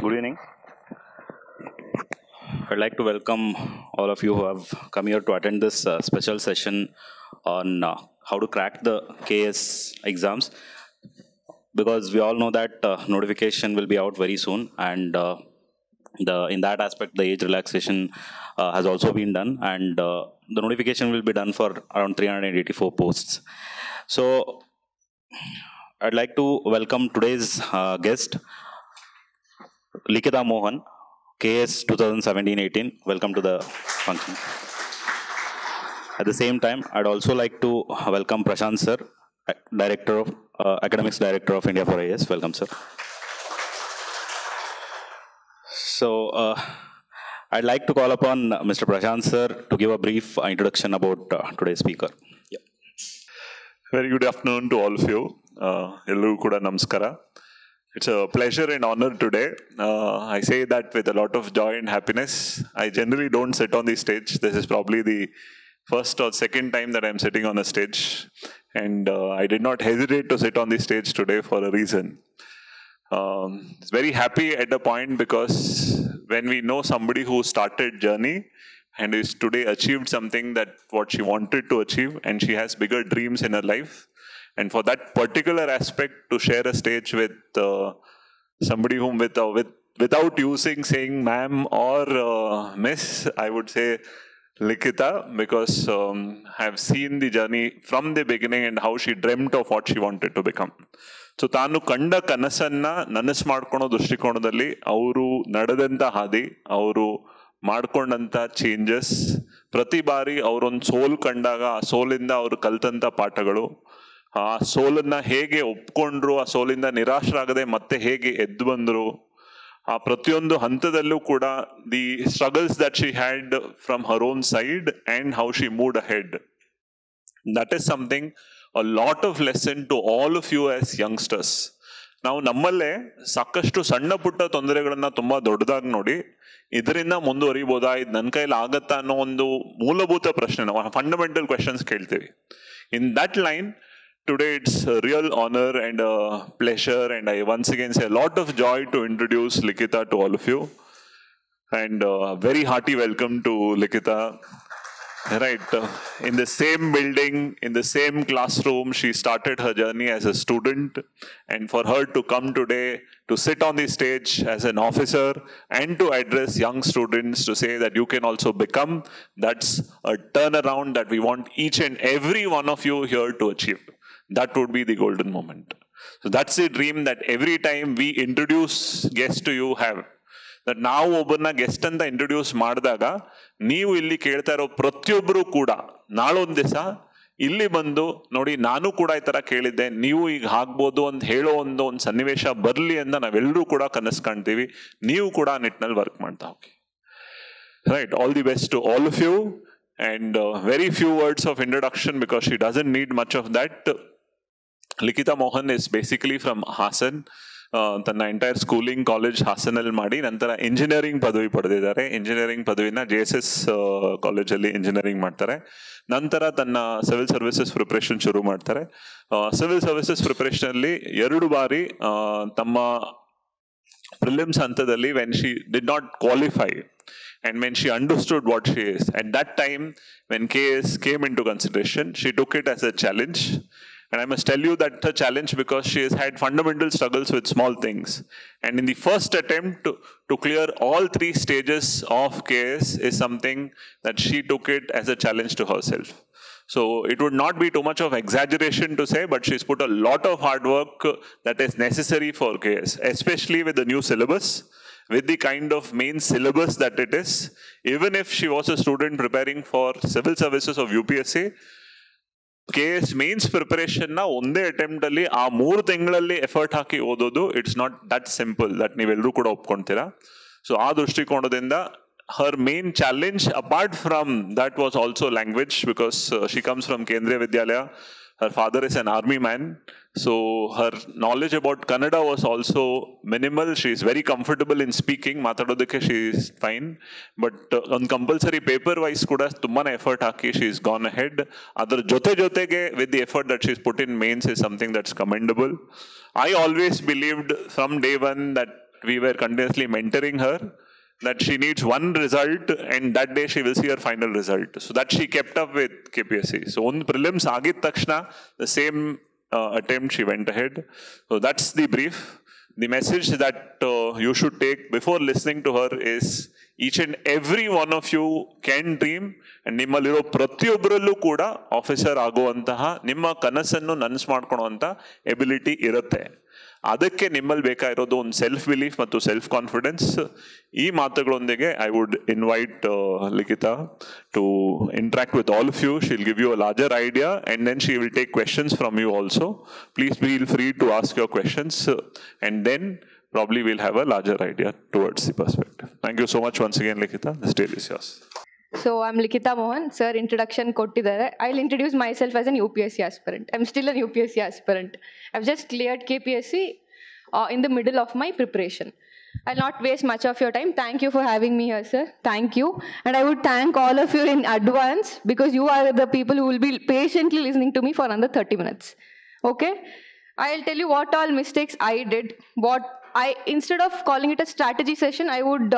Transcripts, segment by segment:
Good evening. I'd like to welcome all of you who have come here to attend this special session on how to crack the KS exams, because we all know that notification will be out very soon, and in that aspect the age relaxation has also been done, and the notification will be done for around 384 posts. So I'd like to welcome today's guest, Likita Mohan, KS 2017-18. Welcome to the function. At the same time, I'd also like to welcome Prashant sir, Director of Academics Director of India for IAS. Welcome, sir. So I'd like to call upon Mr. Prashant sir to give a brief introduction about today's speaker. Yeah. Very good afternoon to all of you. Hello, Kuda Namaskara. It's a pleasure and honor today. I say that with a lot of joy and happiness. I generally don't sit on the stage. This is probably the first or second time that I'm sitting on a stage. And I did not hesitate to sit on the stage today for a reason. Very happy at a point because when we know somebody who started journey and is today achieved something that what she wanted to achieve, and she has bigger dreams in her life. And for that particular aspect, to share a stage with somebody whom without saying ma'am or miss, I would say Likita, because I have seen the journey from the beginning and how she dreamt of what she wanted to become. So ತಾನು ಕಂಡ ಕನಸನ್ನ ನನಸು ಮಾಡ್ಕೊಳ್ಳೋ ದೃಷ್ಟಿಕೋನದಲ್ಲಿ ಅವರು ನಡೆದಂತ ಹಾದಿ, ಅವರು ಮಾಡ್ಕೊಂಡಂತ ಚೇಂಜಸ್, ಪ್ರತಿ ಬಾರಿ ಅವರೊಂದು ಸೋಲ್ ಕಂಡಾಗ ಆ ಸೋಲಿಂದ ಅವರು ಕಲ್ತಂತ ಪಾಠಗಳು, ಆ ಸೋಲನ್ನ ಹೇಗೆ ಒಪ್ಕೊಂಡ್ರು, ಆ ಸೋಲಿಂದ ನಿರಾಶರಾಗದೆ ಮತ್ತೆ ಹೇಗೆ ಎದ್ದು ಬಂದ್ರು, ಆ ಪ್ರತಿಯೊಂದು ಹಂತದಲ್ಲೂ ಕೂಡ the struggles that she had from her own side and how she moved ahead. That is something a lot of lesson to all of you as youngsters. ನಾವು ನಮ್ಮಲ್ಲೇ ಸಾಕಷ್ಟು ಸಣ್ಣ ಪುಟ್ಟ ತೊಂದರೆಗಳನ್ನ ತುಂಬಾ ದೊಡ್ಡದಾಗಿ ನೋಡಿ ಇದರಿಂದ ಮುಂದುವರಿಬೋದಾ, ಇದು ನನ್ನ ಕೈಲಿ ಆಗತ್ತಾ ಅನ್ನೋ ಒಂದು ಮೂಲಭೂತ ಪ್ರಶ್ನೆ, ನಾವು ಫಂಡಮೆಂಟಲ್ ಕ್ವೆಶನ್ಸ್ ಕೇಳ್ತೀವಿ. In that line today it's a real honor and a pleasure, and I once again say a lot of joy to introduce Likita to all of you, and very hearty welcome to Likita. Right, in the same building, in the same classroom, she started her journey as a student, and for her to come today to sit on the stage as an officer and to address young students to say that you can also become, that's a turnaround that we want each and every one of you here to achieve. That would be the golden moment. So that's the dream that every time we introduce guests to you have. That ನಾವು ಒಬ್ಬರನ್ನ guest ಅಂತ introduce ಮಾಡಿದಾಗ ನೀವು ಇಲ್ಲಿ ಕೇಳ್ತಾ ಇರೋ ಪ್ರತಿಯೊಬ್ಬರು ಕೂಡ ನಾಳೊಂದ್ ದಿವಸ ಇಲ್ಲಿ ಬಂದು ನೋಡಿ ನಾನು ಕೂಡ ಈ ತರ ಕೇಳಿದ್ದೆ, ನೀವು ಈಗ ಆಗ್ಬೋದು ಅಂತ ಹೇಳೋ ಒಂದು ಸನ್ನಿವೇಶ ಬರಲಿ ಅಂತ ನಾವೆಲ್ಲರೂ ಕೂಡ ಕನಸು ಕಾಣ್ತೀವಿ. ನೀವು ಕೂಡ ನಿಟ್ಟಿನಲ್ಲಿ ವರ್ಕ್ ಮಾಡ್ತಾ ಹೋಗಿ. Right, all the best to all of you, and very few words of introduction because she doesn't need much of that. Likhita Mohan is basically from Hassan. ತನ್ನ ಎಂಟೈರ್ ಸ್ಕೂಲಿಂಗ್ ಕಾಲೇಜ್ ಹಾಸನಲ್ಲಿ ಮಾಡಿ ನಂತರ ಇಂಜಿನಿಯರಿಂಗ್ ಪದವಿ ಪಡೆದಿದ್ದಾರೆ. ಇಂಜಿನಿಯರಿಂಗ್ ಪದವಿನ JSS ಕಾಲೇಜಲ್ಲಿ engineering ಮಾಡ್ತಾರೆ. ನಂತರ ತನ್ನ civil services preparation ಶುರು ಮಾಡ್ತಾರೆ. ಸಿವಿಲ್ ಸರ್ವಿಸಸ್ ಪ್ರಿಪರೇಷನ್ ಅಲ್ಲಿ 2 ಬಾರಿ ತಮ್ಮ ಪ್ರಿಲಿಮ್ಸ್ ಹಂತದಲ್ಲಿ when she did not qualify and when she understood what she is, at that time when KS came into consideration, she took it as a challenge. And I must tell you that the challenge because she has had fundamental struggles with small things. And in the first attempt to clear all 3 stages of KS is something that she took it as a challenge to herself. So it would not be too much of exaggeration to say, but she's put a lot of hard work that is necessary for KS, especially with the new syllabus, with the kind of main syllabus that it is. Even if she was a student preparing for civil services of UPSC, KS mains preparation ನ ಒಂದೇ attempt ಅಲ್ಲಿ ಆ 3 ತಿಂಗಳಲ್ಲಿ effort ಹಾಕಿ ಓದೋದು, it's not that simple, that ನೀವೆಲ್ಲರೂ ಕೂಡ ಒಪ್ಕೊಂತೀರಾ. So ಆ ದೃಷ್ಟಿಕೋನದಿಂದ her main challenge apart from that was also language, because she comes from Kendriya Vidyalaya. Her father is an army man, so her knowledge about Kannada was also minimal. She is very comfortable in speaking. Matadodike she is fine, but on compulsory paper wise kuda tummane effort haki she is gone ahead. Adar jotege with the effort that she has put in mains is something that's commendable. I always believed from day one that we were continuously mentoring her, that she needs one result and that day she will see her final result. So that she kept up with KPSC. So on prelims agid takshana, the same attempt she went ahead. So that's the brief. The message that you should take before listening to her is each and every one of you can dream, and ನಿಮ್ಮಲ್ಲಿರೋ ಪ್ರತಿಯೊಬ್ಬರಲ್ಲೂ ಕೂಡ officer ಆಗುವಂತಹ ನಿಮ್ಮ ಕನಸನ್ನು ನನಸು ಮಾಡ್ಕೊಳ್ಳುವಂಥ ability ಇರುತ್ತೆ. ಅದಕ್ಕೆ ನಿಮ್ಮಲ್ಲಿ ಬೇಕಾಗಿರೋದು ಒಂದು ಸೆಲ್ಫ್ ಬಿಲೀಫ್ ಮತ್ತು ಸೆಲ್ಫ್ ಕಾನ್ಫಿಡೆನ್ಸ್. ಈ ಮಾತುಗಳೊಂದಿಗೆ I would invite Likhita to interact with all of you. She will give you a larger idea and then she will take questions from you also. Please feel free to ask your questions and then probably we'll have a larger idea towards the perspective. Thank you so much once again, Likita. The stage is yours. So I'm Likita Mohan. Sir, introduction kottidare. I'll introduce myself as an UPSC aspirant. I'm still an UPSC aspirant. I've just cleared KPSC in the middle of my preparation. I'll not waste much of your time. Thank you for having me here, sir. Thank you. And I would thank all of you in advance because you are the people who will be patiently listening to me for another 30 minutes. Okay? I'll tell you what all mistakes I did. Instead of calling it a strategy session, I would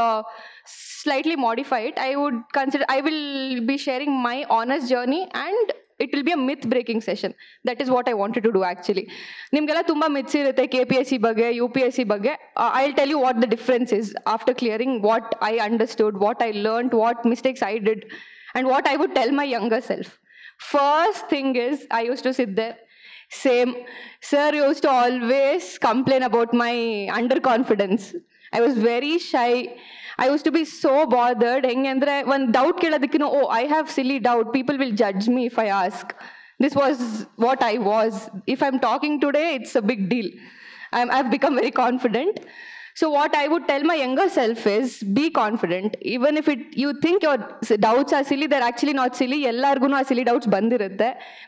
slightly modify it. I will be sharing my honest journey and it will be a myth breaking session. That is what I wanted to do actually. Nimgala tumba myths irutte KPSC bagge, UPSC bagge. I'll tell you what the difference is after clearing, what I understood, what I learned, what mistakes I did, and what I would tell my younger self. First thing is, I used to sit there. Same. Sir used to always complain about my underconfidence. I was very shy. I used to be so bothered. One doubt keladikino, oh, I have silly doubt. People will judge me if I ask. This was what I was. If I'm talking today, it's a big deal. I've become very confident. So what I would tell my younger self is, be confident. Even if you think your doubts are silly, they're actually not silly. Ellargunu aa silly doubts bandirutte.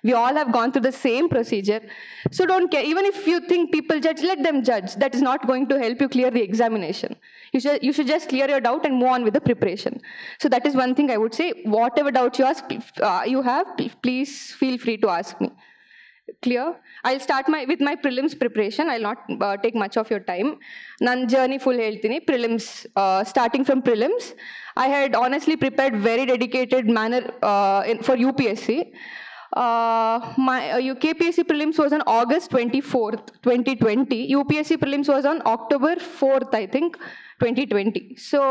We all have gone through the same procedure. So don't care. Even if you think people judge, let them judge. That is not going to help you clear the examination. You should just clear your doubt and move on with the preparation. So that is one thing I would say. Whatever doubts you have, please feel free to ask me. Clear? I'll start with my prelims preparation. I'll not take much of your time. Nan journey full heltini. Prelims, starting from prelims, I had honestly prepared very dedicated manner for UPSC. My KPSC prelims was on August 24th, 2020. UPSC prelims was on October 4th, I think, 2020. So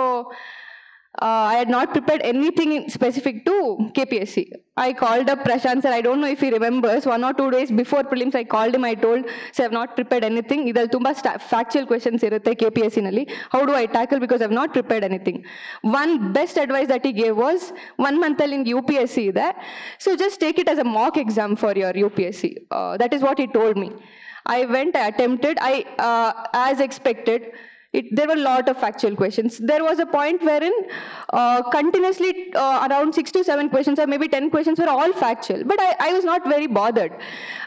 I had not prepared anything specific to KPSC. I called up Prashant sir. I don't know if he remembers. 1 or 2 days before prelims, I called him. I told, sir, I have not prepared anything. Idal tumba factual questions irutte KPSC nalli. How do I tackle? Because I have not prepared anything. One best advice that he gave was 1 month in UPSC ide. So just take it as a mock exam for your UPSC. That is what he told me. I went, I attempted. As expected, there were a lot of factual questions. There was a point wherein continuously around 6 to 7 questions or maybe 10 questions were all factual. But I was not very bothered.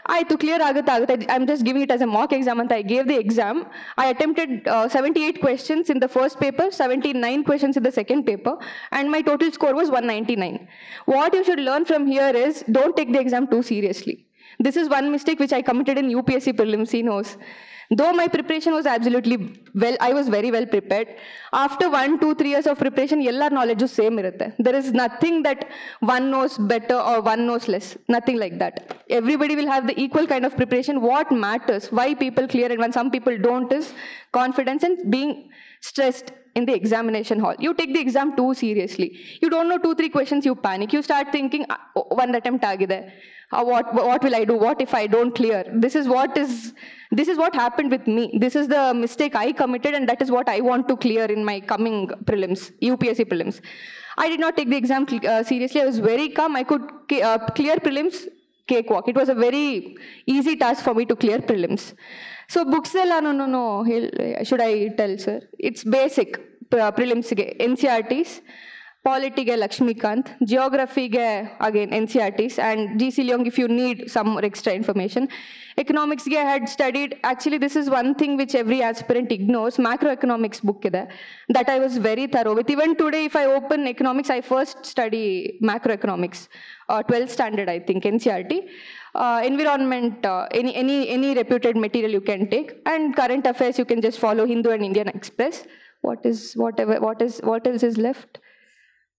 I took clear agata. I'm just giving it as a mock exam and I gave the exam. I attempted 78 questions in the first paper, 79 questions in the second paper, and my total score was 199. What you should learn from here is, don't take the exam too seriously. This is one mistake which I committed in UPSC prelims, he knows. Though my preparation was absolutely well, I was very well prepared. After 1, 2, 3 years of preparation, yellar knowledge is same irutte. There is nothing that one knows better or one knows less. Nothing like that. Everybody will have the equal kind of preparation. What matters, why people clear it when some people don't, is confidence and being stressed in the examination hall. You take the exam too seriously. You don't know 2, 3 questions, you panic. You start thinking, one attempt agide. What will I do? What if I don't clear? This is what happened with me. This is the mistake I committed, and that is what I want to clear in my coming prelims, UPSC prelims. I did not take the exam seriously. I was very calm. I could clear prelims cakewalk. It was a very easy task for me to clear prelims. So books no. Should I tell, sir? It's basic prelims, NCRTs. Politige Lakshmikant, Geography again NCRTs, and GC Leong if you need some more extra information. Economics I had studied, actually this is one thing which every aspirant ignores, macroeconomics book ide, that I was very thorough with. Even today if I open economics, I first study macroeconomics, 12th standard I think, NCRT. Environment, any reputed material you can take, and current affairs you can just follow Hindu and Indian Express. What else is left?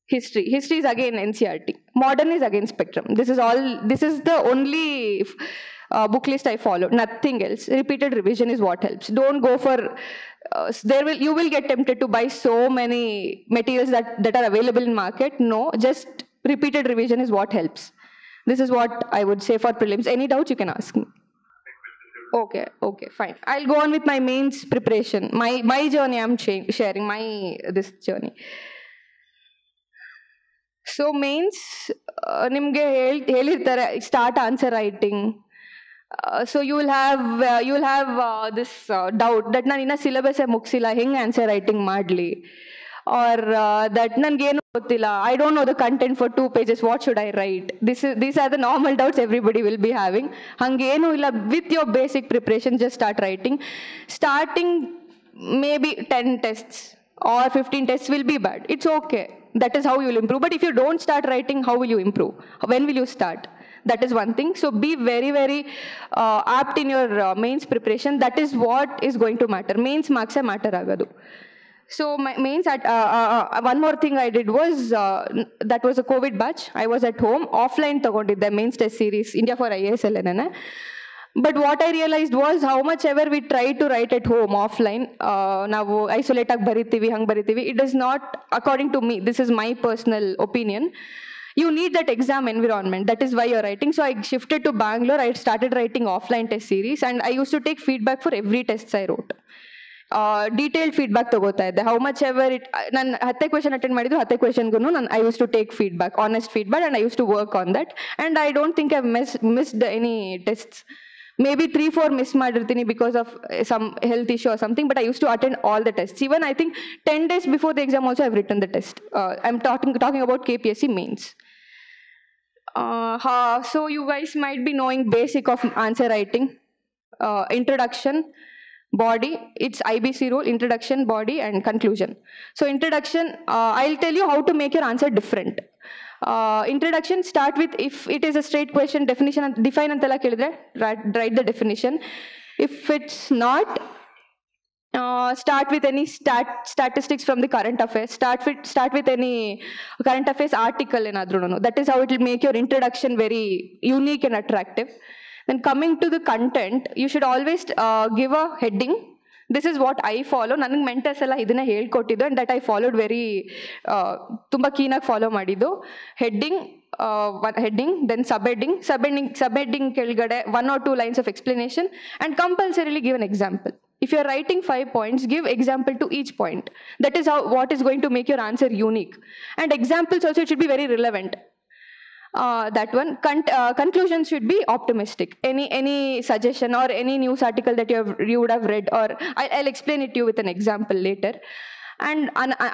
History is again NCRT. Modern is again Spectrum. This is the only book list I follow. Nothing else. Repeated revision is what helps. Don't go for you will get tempted to buy so many materials that are available in market. No, just repeated revision is what helps. This is what I would say for prelims. Any doubts you can ask me. Okay, fine. I'll go on with my mains preparation. My journey I'm sharing, this journey. So mains, nimge helirtare start answer writing. So you will have this doubt that ನಾನು ಇನ್ನ syllabus ಮುಗಿಸಿಲ್ಲ ಹೆಂಗೆ answer writing ಮಾಡಲಿ, or that ನನಗೇನು ಗೊತ್ತಿಲ್ಲ, I don't know the content for 2 pages, what should I write? These are the normal doubts everybody will be having. ಹಂಗೇನು ಇಲ್ಲ, with your basic preparation just start writing. Starting maybe 10 tests or 15 tests will be bad. It's okay. That is how you will improve. But if you don't start writing, how will you improve? When will you start? That is one thing. So be very, very apt in your mains preparation. That is what is going to matter. Mains marks matter agadu. So my mains one more thing I did was that was a COVID batch. I was at home offline tagondidde mains test series India for IASL nana. But what I realized was how much ever we try to write at home offline, ನಾವು isolate ಆಗಿ ಬರಿತೀವಿ, ಹಂಗೆ ಬರಿತೀವಿ. It is not, according to me, this is my personal opinion. You need that exam environment. That is why you're writing. So I shifted to Bangalore. I started writing offline test series, and I used to take feedback for every tests I wrote. Detailed feedback ತಗೋತಾ ಇದ್ದೆ. How much ever ನಾನು 10 question attend ಮಾಡಿದ್ರು 10 questionಗೂ I used to take feedback, honest feedback, and I used to work on that. And I don't think I've missed any tests. Maybe 3-4 miss madirtini because of some health issue or something, but I used to attend all the tests. Even I think 10 days before the exam also I've written the test. I'm talking about KPSC mains. So you guys might be knowing basic of answer writing. Introduction, body, it's IBC rule, introduction, body, and conclusion. So introduction, I'll tell you how to make your answer different. Introduction, start with, if it is a straight question, definition, define antala kelidre, write the definition. If it's not, start with any statistics from the current affairs. Start with any current affairs article enadru. That is how it will make your introduction very unique and attractive. Then coming to the content, you should always give a heading. This is what I follow. ನನಗೆ mentors ಎಲ್ಲ ಇದನ್ನ ಹೇಳ್ಕೊಟ್ಟಿದ್ದು, and that I followed very ತುಂಬ ಕೀನಾಗಿ follow ಮಾಡಿದ್ದು. Heading, then subheading ಕೆಳಗಡೆ 1 or 2 lines of explanation, and compulsorily give an example. If you're writing 5 points, give example to each point. That is what is going to make your answer unique. And examples also, it should be very relevant. That one. Conclusions should be optimistic. Any suggestion or any news article that you would have read, or I'll explain it to you with an example later. And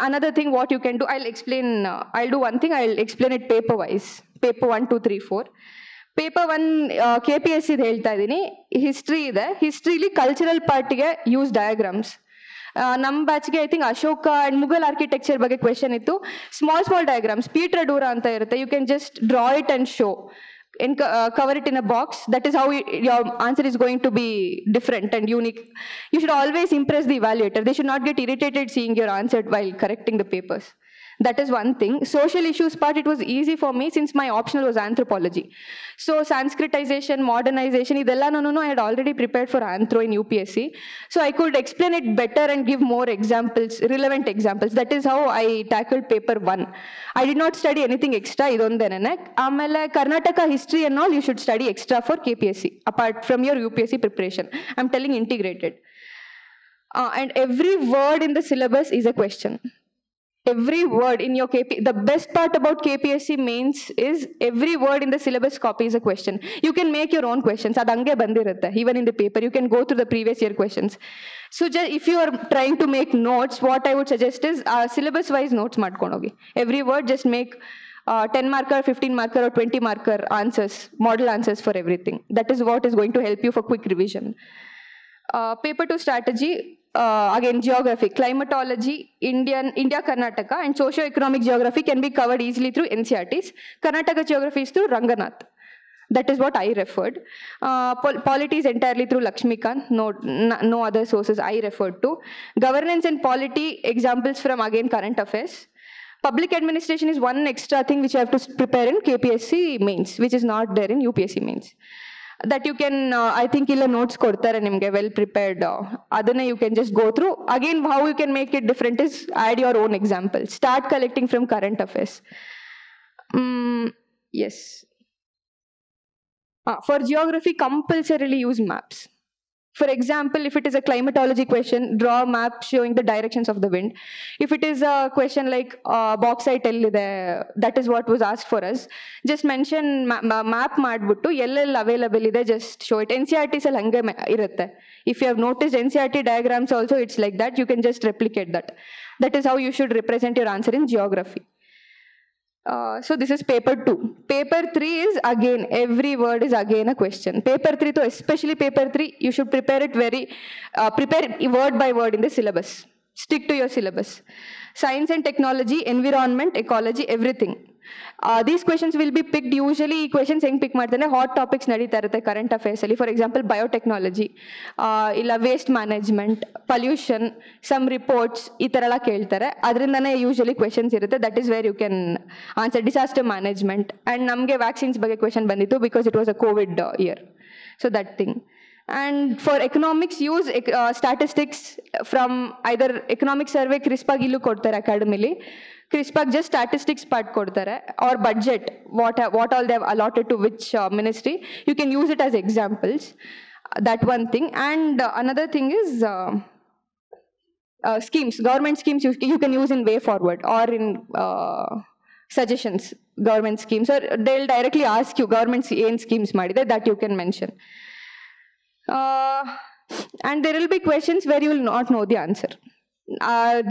another thing what you can do, I'll do one thing, I'll explain it paper wise. Paper 1, 2, 3, 4. Paper 1 KPSC ಹೇಳ್ತಾ ಇದ್ದೀನಿ. History ಇದೆ. ಹಿಸ್ಟ್ರಿಲಿ cultural ಪಾರ್ಟಿಗೆ use diagrams. ನಮ್ಮ ಬ್ಯಾಚ್ಗೆ I think Ashoka and Mughal architecture ಬಗ್ಗೆ question ಇತ್ತು. Small diagrams, pietra dura ಅಂತ ಇರುತ್ತೆ. You can just draw it and show and cover it in a box. That is how your answer is going to be different and unique. You should always impress the evaluator. They should not get irritated seeing your answer while correcting the papers. That is one thing. Social issues part, it was easy for me since my optional was anthropology. So Sanskritization, modernization, idella no, I had already prepared for anthro in UPSC. So I could explain it better and give more examples, relevant examples. That is how I tackled paper 1. I did not study anything extra. Idondenene. Amele Karnataka history and all, you should study extra for KPSC apart from your UPSC preparation. I'm telling integrated. And every word in the syllabus is a question. Every word in your the best part about KPSC mains is every word in the syllabus copy is a question. You can make your own questions. Adange bandirutte. Even in the paper, you can go through the previous year questions. So if you are trying to make notes, what I would suggest is syllabus wise notes madkonogi. Every word just make 10 marker, 15 marker or 20 marker answers, model answers for everything. That is what is going to help you for quick revision. Paper 2 strategy, again geography, climatology, India, Karnataka, and socio-economic geography can be covered easily through NCERTs. Karnataka geography is through Ranganath. That is what I referred. Polity is entirely through Lakshmikant, no other sources I referred to. Governance and polity, examples from again current affairs. Public administration is one extra thing which you have to prepare in KPSC mains, which is not there in UPSC mains. That you can, I think, illa notes kodtare nimge well prepared. Adanna you can just go through. Again, how you can make it different is add your own examples. Start collecting from current affairs. Yes. For geography, compulsorily use maps. For example, if it is a climatology question, draw a map showing the directions of the wind. If it is a question like bauxite ellide, that is what was asked for us. Just mention map madbuttu ellel available ide, just show it. NCERTs all hange irutte. If you have noticed NCERT diagrams also, it's like that. You can just replicate that. That is how you should represent your answer in geography. So this is paper 2. Paper 3 is again, every word is again a question. Paper 3, especially paper 3, you should prepare it prepare word by word in the syllabus. Stick to your syllabus. Science and technology, environment, ecology, everything. These questions will be picked, usually questions heng pick ಮಾಡ್ತಾರೆ, hot topics ನಡೀತಾ ಇರುತ್ತೆ current affairs ಅಲ್ಲಿ. For example, biotechnology, ಇಲ್ಲ waste management, pollution, some reports, ಈ ಥರ ಎಲ್ಲ ಕೇಳ್ತಾರೆ. ಅದರಿಂದನೇ usually questions ಇರುತ್ತೆ. That is where you can answer. Disaster management, and ನಮಗೆ vaccines ಬಗ್ಗೆ question ಬಂದಿತ್ತು because it was a COVID year. So that thing. And for economics, use statistics from either economic survey, CRISPAG illu kodtare academy. CRISPAG just statistics part kodtare, or budget, what all they have allotted to which ministry. You can use it as examples. That one thing. And another thing is schemes, government schemes you can use in way forward or in suggestions, government schemes, or they'll directly ask you government schemes madide, that you can mention. And there will be questions where you will not know the answer.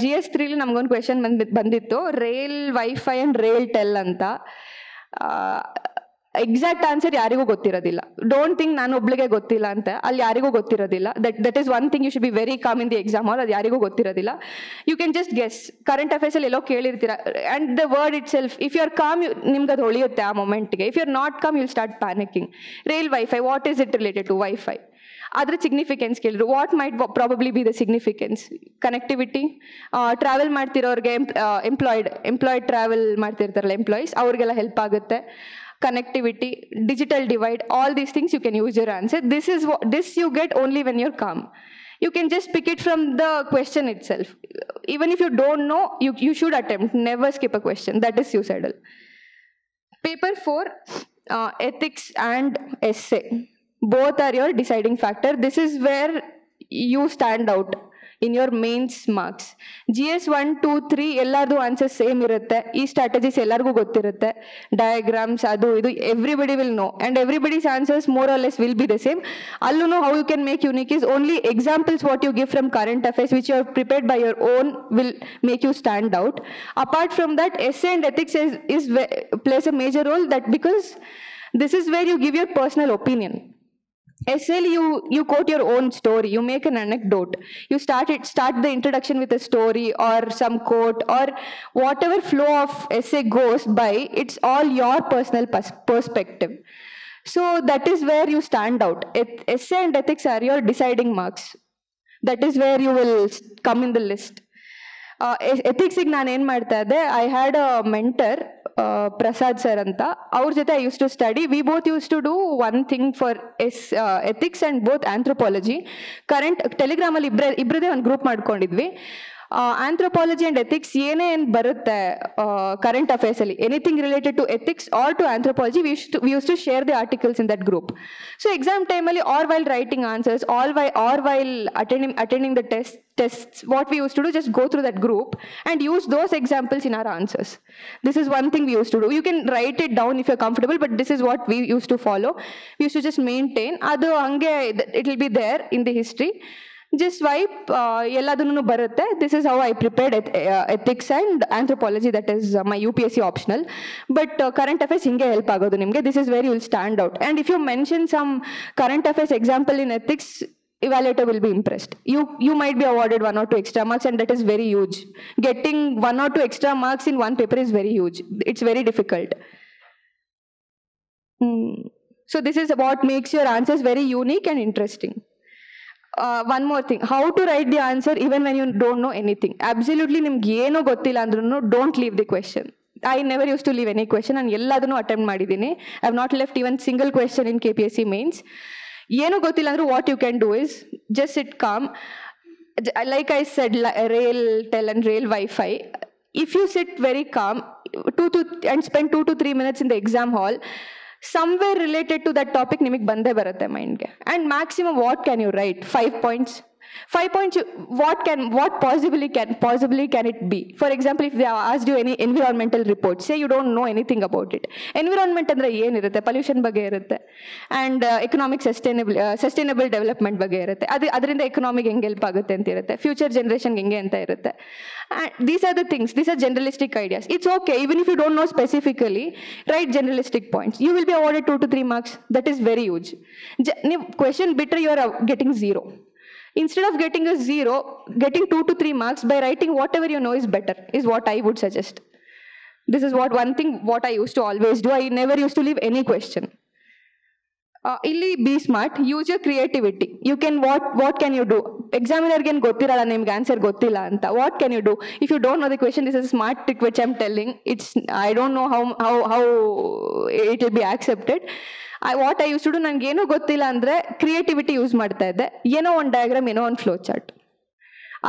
GS3 li namಗೊಂದು question ಬಂದಿತ್ತು, rail wifi and rail tell ಅಂತ. Exact answer ಯಾರಿಗೂ ಗೊತ್ತಿರೋದಿಲ್ಲ. Don't think ನಾನು ಒಬ್ಳಿಗೆ ಗೊತ್ತಿಲ್ಲ ಅಂತ, ಅಲ್ಲಿ ಯಾರಿಗೂ ಗೊತ್ತಿರೋದಿಲ್ಲ. That is one thing you should be very calm in the exam hall. ಅದು ಯಾರಿಗೂ ಗೊತ್ತಿರೋದಿಲ್ಲ. You can just guess. Current affairs ಅಲ್ಲಿ ಎಲ್ಲೋ ಕೇಳಿರ್ತೀರ, and the word itself, if you are calm ನಿಮ್ಗೆ ಅದು ಹೊಳೆಯುತ್ತೆ ಆ ಮೊಮೆಂಟ್ಗೆ. If you are not calm, you will start panicking. Rail wifi, what is it related to wifi? ಅದರ significance ಕೇಳಿದ್ರು. What might probably be the significance? Connectivity, travel ಮಾಡ್ತಿರೋರಿಗೆ, employed travel ಮಾಡ್ತಿರ್ತಾರಲ್ಲ employees, ಅವ್ರಿಗೆಲ್ಲ help ಆಗುತ್ತೆ. Connectivity, digital divide, all these things you can use your answer. This you get only when you're calm. You can just pick it from the question itself. Even if you don't know, you should attempt. Never skip a question. That is suicidal. Paper 4, ethics and essay. Both are your deciding factor. This is where you stand out in your mains marks. GS 1, 2, 3 ಎಲ್ಲಾರ್ದು answer same ಇರುತ್ತೆ. ಈ strategies ಎಲ್ಲರಿಗೂ ಗೊತ್ತಿರುತ್ತೆ. Diagrams ಅದು ಇದು everybody will know, and everybody's answers more or less will be the same. ಅಲ್ಲೂ how you can make unique is only examples what you give from current affairs which you are prepared by your own will make you stand out. Apart from that, essay and ethics is plays a major role, that because this is where you give your personal opinion. Essay you quote your own story, you make an anecdote, you start the introduction with a story or some quote, or whatever flow of essay goes by, it's all your personal perspective. So that is where you stand out. Essay and ethics are your deciding marks. That is where you will come in the list. ಎಥಿಕ್ಸಿಗೆ ನಾನು ಏನು ಮಾಡ್ತಾ ಇದ್ದೆ, I had a mentor, Prasad sir ಅಂತ. ಅವ್ರ ಜೊತೆ I use to study. We both use to do one thing for ethics and both anthropology. Current ಟೆಲಿಗ್ರಾಮಲ್ಲಿ ಇಬ್ಬರದೇ ಒಂದು ಗ್ರೂಪ್ ಮಾಡ್ಕೊಂಡಿದ್ವಿ. ಆಂಥ್ರೋಪಾಲಜಿ ಆ್ಯಂಡ್ ಎಥಿಕ್ಸ್ ಏನೇ ಏನು ಬರುತ್ತೆ ಕರೆಂಟ್ ಅಫೇರ್ಸಲ್ಲಿ anything related to ethics or to anthropology we use to share the articles in that group. So exam ಟೈಮಲ್ಲಿ or while writing answers are while attending the tests, what we used to do, just go through that group and use those examples in our answers. This is one thing we used to do. You can write it down if you're comfortable, but this is what we used to follow. We used to just maintain. Adu hange it will be there in the history. Just wipe elladunu barutte. This is how I prepared ethics and anthropology, that is my UPSC optional. But current affairs hinge help agodu nimge. This is where you will stand out. And if you mention some current affairs example in ethics, evaluator will be impressed. You might be awarded 1 or 2 extra marks, and that is very huge. Getting 1 or 2 extra marks in one paper is very huge. It's very difficult. So this is what makes your answers very unique and interesting. One more thing, how to write the answer even when you don't know anything. Absolutely nimge eno gottilla andrunu don't leave the question. I never used to leave any question, and elladunu attempt madidini. I have not left even single question in KPSC mains. ಏನು ಗೊತ್ತಿಲ್ಲ ಅಂದ್ರೆ what you can do is just sit calm. Like I said, rail tel and rail Wi-Fi. If you sit very calm and spend 2 to 3 minutes in the exam hall, somewhere related to that topic ನಿಮಗೆ ಬಂದೇ ಬರುತ್ತೆ ಮೈಂಡ್ಗೆ. And maximum what can you write? 5 points. 5 points, what possibly can it be? For example, if they asked you any environmental report, say you don't know anything about it. Environment andre ಏನಿರುತ್ತೆ, pollution ಬಗ್ಗೆ ಇರುತ್ತೆ, and economic sustainable development ಬಗ್ಗೆ ಇರುತ್ತೆ. ಅದರಿಂದ economic ಹೆಂಗೆ help ಆಗುತ್ತೆ ಅಂತ ಇರುತ್ತೆ, future generation ಹೆಂಗೆ ಅಂತ ಇರುತ್ತೆ. These are the things, these are generalistic ideas. It's okay, even if you don't know specifically, write generalistic points. You will be awarded 2 to 3 marks. That is very huge. ನೀವು question bitre you are getting 0. Instead of getting a 0, getting 2 to 3 marks by writing whatever you know is better, is what I would suggest. This is one thing what I used to always do. I never used to leave any question. Illi be smart, use your creativity. You can, what can you do? Examiner gen gottirala nimge answer gottilla anta. What can you do? If you don't know the question, this is a smart trick which I'm telling. I don't know how it will be accepted. What I used to do, ನನಗೆ ಏನೂ ಗೊತ್ತಿಲ್ಲ ಅಂದರೆ creativity use ಮಾಡ್ತಾ ಇದ್ದೆ. ಏನೋ ಒಂದು diagram, ಏನೋ ಒಂದು ಫ್ಲೋ ಚಾರ್ಟ್.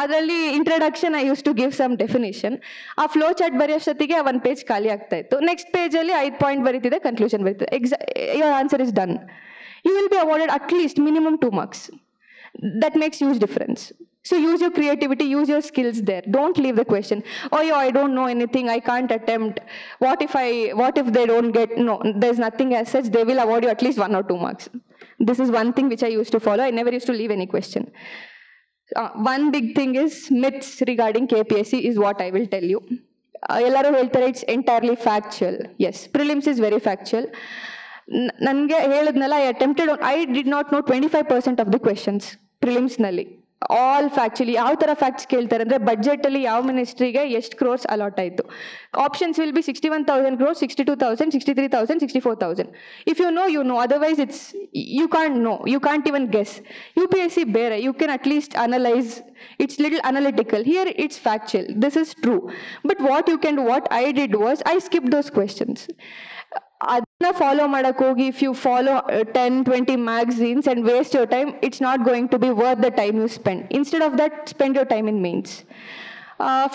ಅದರಲ್ಲಿ introduction I use to give some definition. ಆ ಫ್ಲೋ ಚಾರ್ಟ್ ಬರೆಯೋಷ್ಟೊತ್ತಿಗೆ 1 ಪೇಜ್ ಖಾಲಿ ಆಗ್ತಾ ಇತ್ತು. ನೆಕ್ಸ್ಟ್ ಪೇಜಲ್ಲಿ 5 ಪಾಯಿಂಟ್ ಬರೀತಿದೆ, ಕನ್ಕ್ಲೂಷನ್ ಬರೀತಿದೆ. Your answer is done. You will be awarded at least minimum 2 marks. That makes huge difference. So use your creativity, use your skills there. Don't leave the question, oh yeah, I don't know anything, I can't attempt. What if they don't get? No, there's nothing as such. They will award you at least 1 or 2 marks. This is one thing which I used to follow. I never used to leave any question. One big thing is myths regarding KPSC is what I will tell you. Ellaru heltare it's entirely factual. Yes, prelims is very factual. ನನಗೆ ಹೇಳಿದ್ನಲ್ಲ, I did not know 25% of the questions prelims ನಲ್ಲಿ. All factually ಯಾವ ಥರ facts ಕೇಳ್ತಾರೆ ಅಂದರೆ, ಬಜೆಟಲ್ಲಿ ಯಾವ ಮಿನಿಸ್ಟ್ರಿಗೆ ಎಷ್ಟು ಕ್ರೋರ್ಸ್ ಅಲಾಟ್ ಆಯಿತು. Options will be 61,000 crores, 62,000, 63,000, 64,000. If you know, otherwise you can't know, you can't even guess. UPSC ಬೇರೆ, you can at least analyze, it's little analytical. Here it's factual, this is true. But what I did was I skipped those questions. ಅದನ್ನ follow ಮಾಡಕ್ ಹೋಗಿ, if you follow 10-20 magazines and waste your time, it's not going to be worth the time you spend. Instead of that, spend your time in mains.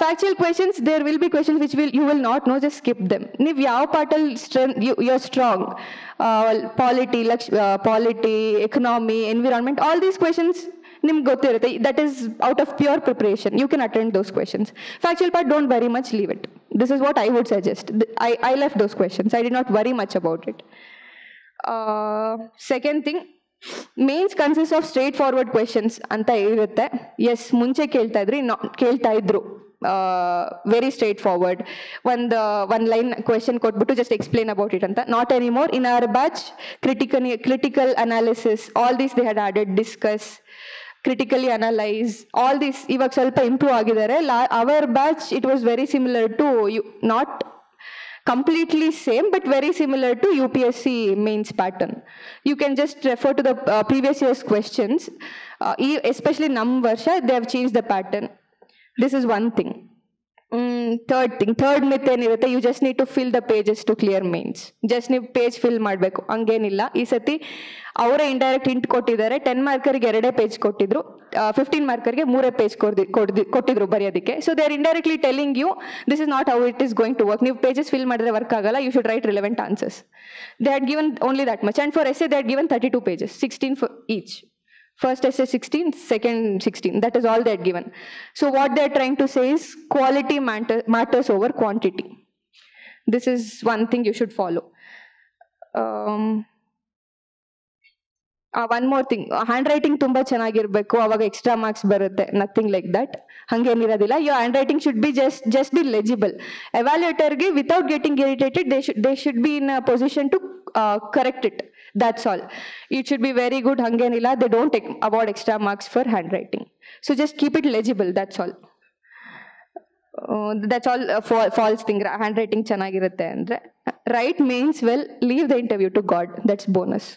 Factual questions, there will be questions which you will not know, just skip them. ನೀವು ಯಾವ ಪಾರ್ಟಲ್ಲಿ you're strong, polity, economy, environment, all these questions ನಿಮ್ಗೆ ಗೊತ್ತಿರುತ್ತೆ. That is out of pure preparation. You can attend those questions. Factual part, don't very much leave it. This is what I would suggest. I left those questions. I did not worry much about it. Second thing, mains consists of straightforward questions ಅಂತ ಇರುತ್ತೆ. S, ಮುಂಚೆ ಕೇಳ್ತಾ ಇದ್ರು very straight forward. one line question ಕೊಟ್ಬಿಟ್ಟು just explain about it ಅಂತ. Not anymore. In our batch, critical analysis, all these they had added, discuss, critically analyze, all these ಇವಾಗ ಸ್ವಲ್ಪ improve ಆಗಿದ್ದಾರೆ. Our batch, it was very similar to, not completely same, but very similar to UPSC mains pattern. You can just refer to the previous year's questions. Especially nam varsha, they have changed the pattern. This is one thing. Third myth ಏನಿರುತ್ತೆ, you just need to fill the pages to clear mains. Just ನೀವು page fill ಮಾಡಬೇಕು, ಹಂಗೇನಿಲ್ಲ. ಈ ಸತಿ ಅವರೇ indirect hint ಕೊಟ್ಟಿದ್ದಾರೆ. 10 ಮಾರ್ಕರ್ಗೆ 2 page ಕೊಟ್ಟಿದ್ರು, 15 ಮಾರ್ಕರ್ಗೆ 3 page ಕೊಟ್ಟಿದ್ರು ಬರೆಯೋದಕ್ಕೆ. So they are indirectly telling you this is not how it is going to work. ನೀವು ಪೇಜಸ್ ಫಿಲ್ ಮಾಡಿದ್ರೆ ವರ್ಕ್ ಆಗಲ್ಲ, you should write relevant answers. They had given only that much. And for essay they had given 32 pages, 16 for each. First essay 16, second 16. That is all they had given. So what they are trying to say is quality matters over quantity. This is one thing you should follow. One more thing, handwriting ತುಂಬಾ ಚೆನ್ನಾಗಿರ್ಬೇಕು, ಅವಾಗ extra marks ಬರುತ್ತೆ. Nothing like that, ಹಂಗೇನಿರೋದಿಲ್ಲ. Your handwriting should be just be legible. ಎವ್ಯಾಲ್ಯೂಟರ್ಗೆ without getting irritated they should be in a position to correct it. That's all. It should be very good. Hangenilla, they don't award extra marks for handwriting. So just keep it legible. That's all. That's all false thing. Handwriting chanagirutte andre. Write mains well. Leave the interview to God. That's bonus.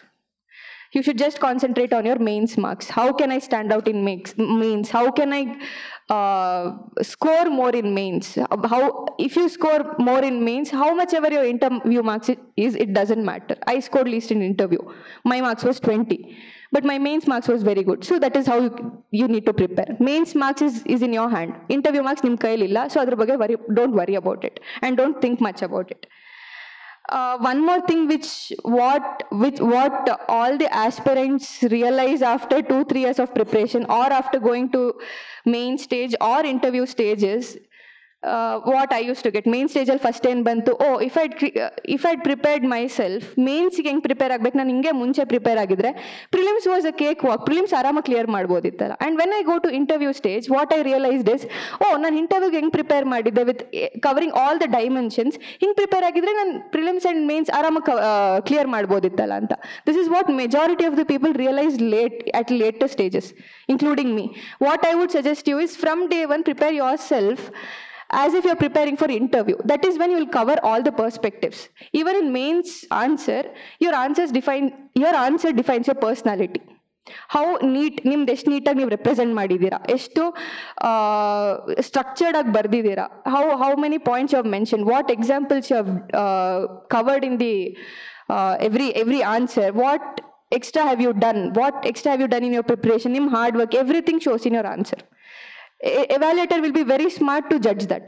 You should just concentrate on your mains marks. How can I stand out in mains? How can I score more in mains? If you score more in mains, how much ever your interview marks is, it doesn't matter. I scored least in interview. My marks was 20. But my mains marks was very good. So that is how you need to prepare. Mains marks is in your hand. Interview marks nim kayil illa. So adra bagge don't worry about it. And don't think much about it. One more thing what all the aspirants realize after 2-3 years of preparation or after going to main stage or interview stages, what I used to get main stage al first time bantu, if I'd prepared myself, mains ge heng prepare agbeku, nan hinge munche prepare agidre prelims was a cake walk. Prelims arama clear madbodittala. And when I go to interview stage, what I realized is nan interview ge heng prepare madidde with covering all the dimensions, hing prepare agidre nan prelims and mains arama clear madbodittala anta. This is what majority of the people realized at later stages, including me. What I would suggest you is from day one prepare yourself as if you're preparing for interview. That is when you will cover all the perspectives. Even in mains answer, your answer defines your personality. How neat, ನಿಮ್ದು ಎಷ್ಟು ನೀಟಾಗಿ ನೀವು represent ಮಾಡಿದ್ದೀರಾ, ಎಷ್ಟು structured ಆಗಿ ಬರ್ದಿದ್ದೀರಾ, how many points you have mentioned, what examples you have covered in the every answer, what extra have you done in your preparation, ನಿಮ್ಮ hard work, everything shows in your answer. Evaluator will be very smart to judge that.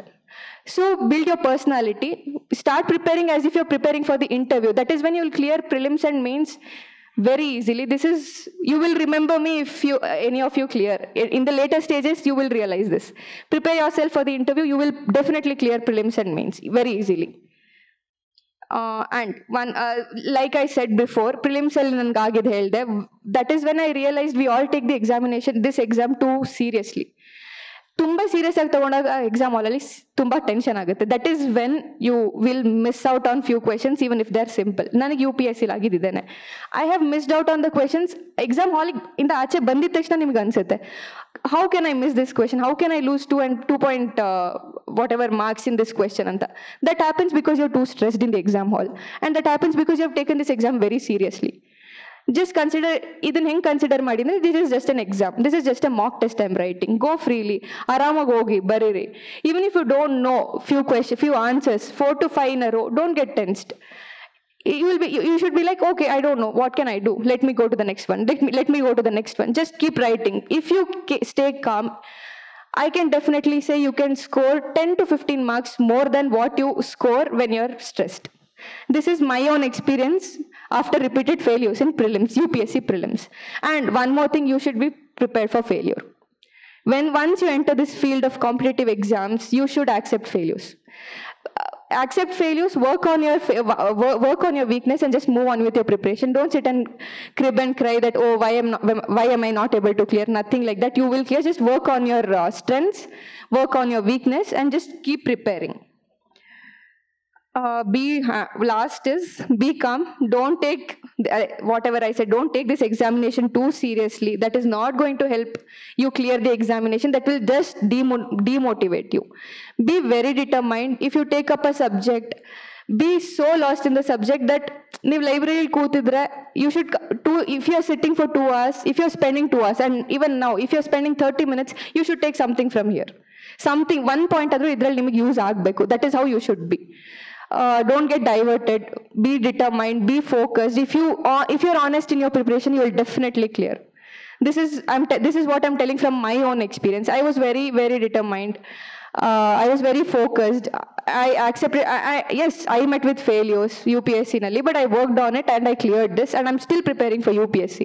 So build your personality. Start preparing as if you're preparing for the interview. That is when you will clear prelims and mains very easily. You will remember me if any of you clear. In the later stages, you will realize this. Prepare yourself for the interview. You will definitely clear prelims and mains very easily. And one, like I said before, prelims nanga agide helde. That is when I realized we all take this exam too seriously. ತುಂಬ serious ಆಗಿ ತಗೊಂಡಾಗ exam ಹಾಲಲ್ಲಿ ತುಂಬ tension ಆಗುತ್ತೆ. That is when you will miss out on few questions even if they are simple. ನನಗೆ UPSC ಆಗಿದ್ದೇನೆ, I have missed out on the questions. Exam ಹಾಲಿಗೆ ಇಂದ ಆಚೆ ಬಂದಿದ ತಕ್ಷಣ ನಿಮ್ಗೆ ಅನ್ಸುತ್ತೆ, how can I miss this question, how can I lose 2 point whatever marks in this question anta. That happens because you're too stressed in the exam hall, and that happens because you have taken this exam very seriously. Just consider, ಇದನ್ನ ಹೆಂಗೆ consider ಮಾಡಿದ್ರೆ, this is just an exam, this is just a mock test I'm writing. Go freely, ಆರಾಮಾಗಿ ಹೋಗಿ ಬರೀರಿ. Even if you don't know few answers, 4 to 5 in a row, don't get tensed. You should be like, okay, I don't know, what can I do, let me go to the next one, let me go to the next one. Just keep writing. If you stay calm, I can definitely say you can score 10 to 15 marks more than what you score when you're stressed. This is my own experience after repeated failures in prelims, UPSC prelims. And one more thing, you should be prepared for failure. Once you enter this field of competitive exams, you should accept failures. Accept failures, work on your weakness, and just move on with your preparation. Don't sit and crib and cry that, why am I not able to clear? Nothing like that. You will clear. Just work on your strengths, work on your weakness, and just keep preparing. Last is be calm. Don't take whatever I said, don't take this examination too seriously. That is not going to help you clear the examination. That will just demotivate you. Be very determined. If you take up a subject, be so lost in the subject that ನೀವು ಲೈಬ್ರರಿಲಿ ಕೂತಿದ್ರೆ you should if you are sitting for 2 hours, if you are spending 2 hours, and even now if you are spending 30 minutes, you should take something from here. Something one point ಆದರೂ ಇದರಲ್ಲಿ ನಿಮಗೆ use ಆಗಬೇಕು. That is how you should be. Don't get diverted, be determined, be focused. If you're honest in your preparation, you will definitely clear. This is what I'm telling from my own experience. I was very, very determined. I was very focused. I accepted, yes, I met with failures UPSC nalli, but I worked on it and I cleared this, and I'm still preparing for UPSC.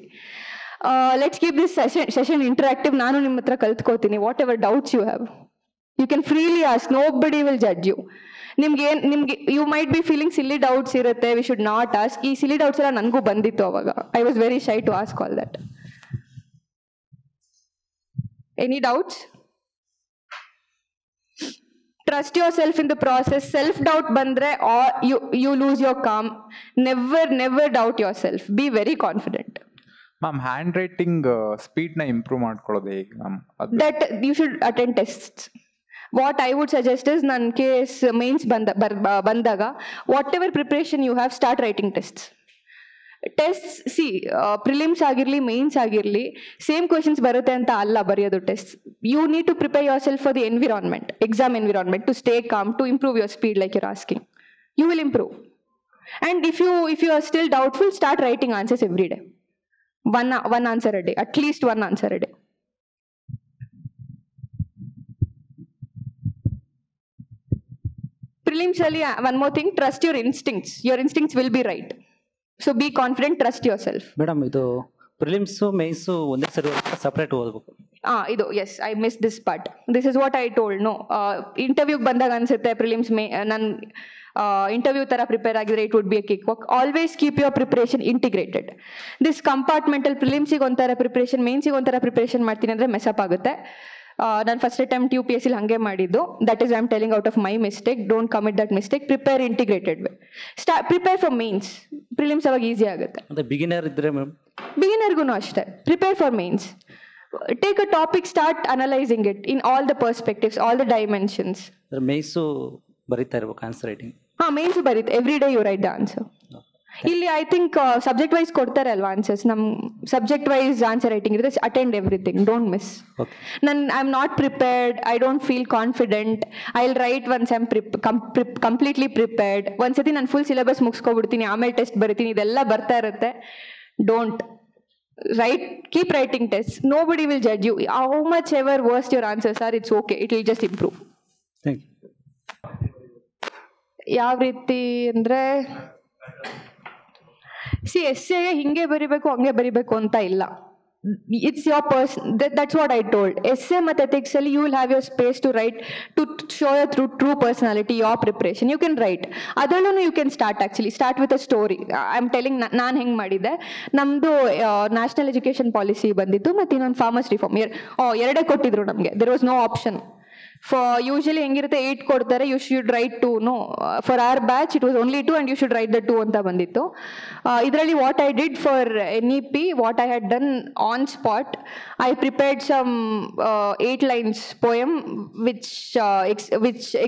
Let's keep this session interactive. Nanu nimma hatra kaltkotini. Whatever doubts you have, you can freely ask. Nobody will judge you. ನಿಮ್ಗೆ you might be feeling silly doubts ಇರುತ್ತೆ, we should not ask. ಈ silly doubts ಎಲ್ಲ ನನಗೂ ಬಂದಿತ್ತು ಅವಾಗ. I was very shy to ask all that. Any doubts? Trust yourself in the process. Self doubt ಬಂದ್ರೆ you lose your calm. Never doubt yourself. Be very confident. Ma'am, handwriting speed ನ improve ಮಾಡ್ಕೊಳ್ಳೋದು ಹೇಗೆ ma'am? That you should attend tests. What I would suggest is, ನನ್ನ case mains ಬಂದಾಗ whatever preparation you have, start writing tests. Prelims ಆಗಿರಲಿ mains ಆಗಿರಲಿ same questions ಬರುತ್ತೆ ಅಂತ ಅಲ್ಲ ಬರೆಯೋದು test. You need to prepare yourself for the environment, exam environment, to stay calm, to improve your speed like you're asking. You will improve. And if you are still doubtful, start writing answers every day. One answer a day, at least one answer a day. Prelims ali, one more thing, trust your instincts. Your instincts will be right. So be confident, trust yourself. Madam, idu prelims mains onde sari separate ಓದಬೇಕು. Yes, I missed this part. This is what I told. No, interview ಬಂದಾಗ ಅನ್ಸುತ್ತೆ prelims nan interview ತರ prepare ಆಗಿದ್ರೆ it would be a cakewalk. Always keep your preparation integrated. This compartmental prelims ಗೆ ಒಂಥರ preparation, mains ಗೆ ಒಂಥರ preparation ಮಾಡ್ತೀನಿ ಅಂದ್ರೆ ಮೆಸ್ ಅಪ್ ಆಗುತ್ತೆ. ನಾನು ಫಸ್ಟ್ ಅಟೆಂಪ್ಟ್ UPSC ಹಂಗೆ ಮಾಡಿದ್ದು. That is I am telling out of my mistake. Don't commit that mistake. Prepare integrated way. Prepare for mains. Prelims ಅವಾಗ ಈಸಿ ಆಗುತ್ತೆ. ಬಿಗಿನರ್ ಇದ್ರೆ ಬಿಗಿನರ್ಗೂ ಅಷ್ಟೇ. Prepare for mains. Take a topic, start analysing it in all the perspectives, all the dimensions. Mains ಬರೀತಾ ಇರ್ಬೇಕು answer writing. Mains ಬರೀತೆ. Every day you write the answer. ಇಲ್ಲಿ I think subject wise ಕೊಡ್ತಾರೆ ಅಲ್ವಾ answers. ನಮ್ಮ subject wise answer writing ಇರುತ್ತೆ. Attend everything, don't miss. I am not prepared, I don't feel confident, I will write once I am completely prepared. ಒಂದ್ಸತಿ ನಾನು full syllabus ಮುಗಿಸ್ಕೊಬಿಡ್ತೀನಿ, ಆಮೇಲೆ test ಬರಿತೀನಿ, ಇದೆಲ್ಲ ಬರ್ತಾ ಇರುತ್ತೆ. Don't write, keep writing tests. Nobody will judge you. How much ever worst your answers are, it's okay. It will just improve. Thank you. ಯಾವ ರೀತಿ ಅಂದರೆ, ಎಸ್ಸೆಗೆ ಹಿಂಗೆ ಬರಿಬೇಕು ಹಂಗೆ ಬರಿಬೇಕು ಅಂತ ಇಲ್ಲ. It's your person. That's what I told. Essay ಮತ್ತು ethics ಅಲ್ಲಿ you will have your space to write, to show your true personality, your preparation. You can write. ಅದರಲ್ಲೂ you can start with a story. I'm telling ನಾನು ಹೆಂಗೆ ಮಾಡಿದ್ದೆ. ನಮ್ಮದು national education policy ಬಂದಿತ್ತು, ಮತ್ತು ಇನ್ನೊಂದು ಫಾರ್ಮರ್ಸ್ ರಿಫಾರ್ಮ್ ಎರಡೇ ಕೊಟ್ಟಿದ್ರು ನಮಗೆ. there was no option. Usually ಹೆಂಗಿರುತ್ತೆ, 8 ಕೊಡ್ತಾರೆ, you should write 2. No, for our batch it was only 2 and you should write the 2 ಅಂತ ಬಂದಿತ್ತು. ಇದರಲ್ಲಿ what I did for NEP, what I had done on spot, I prepared some 8 lines poem which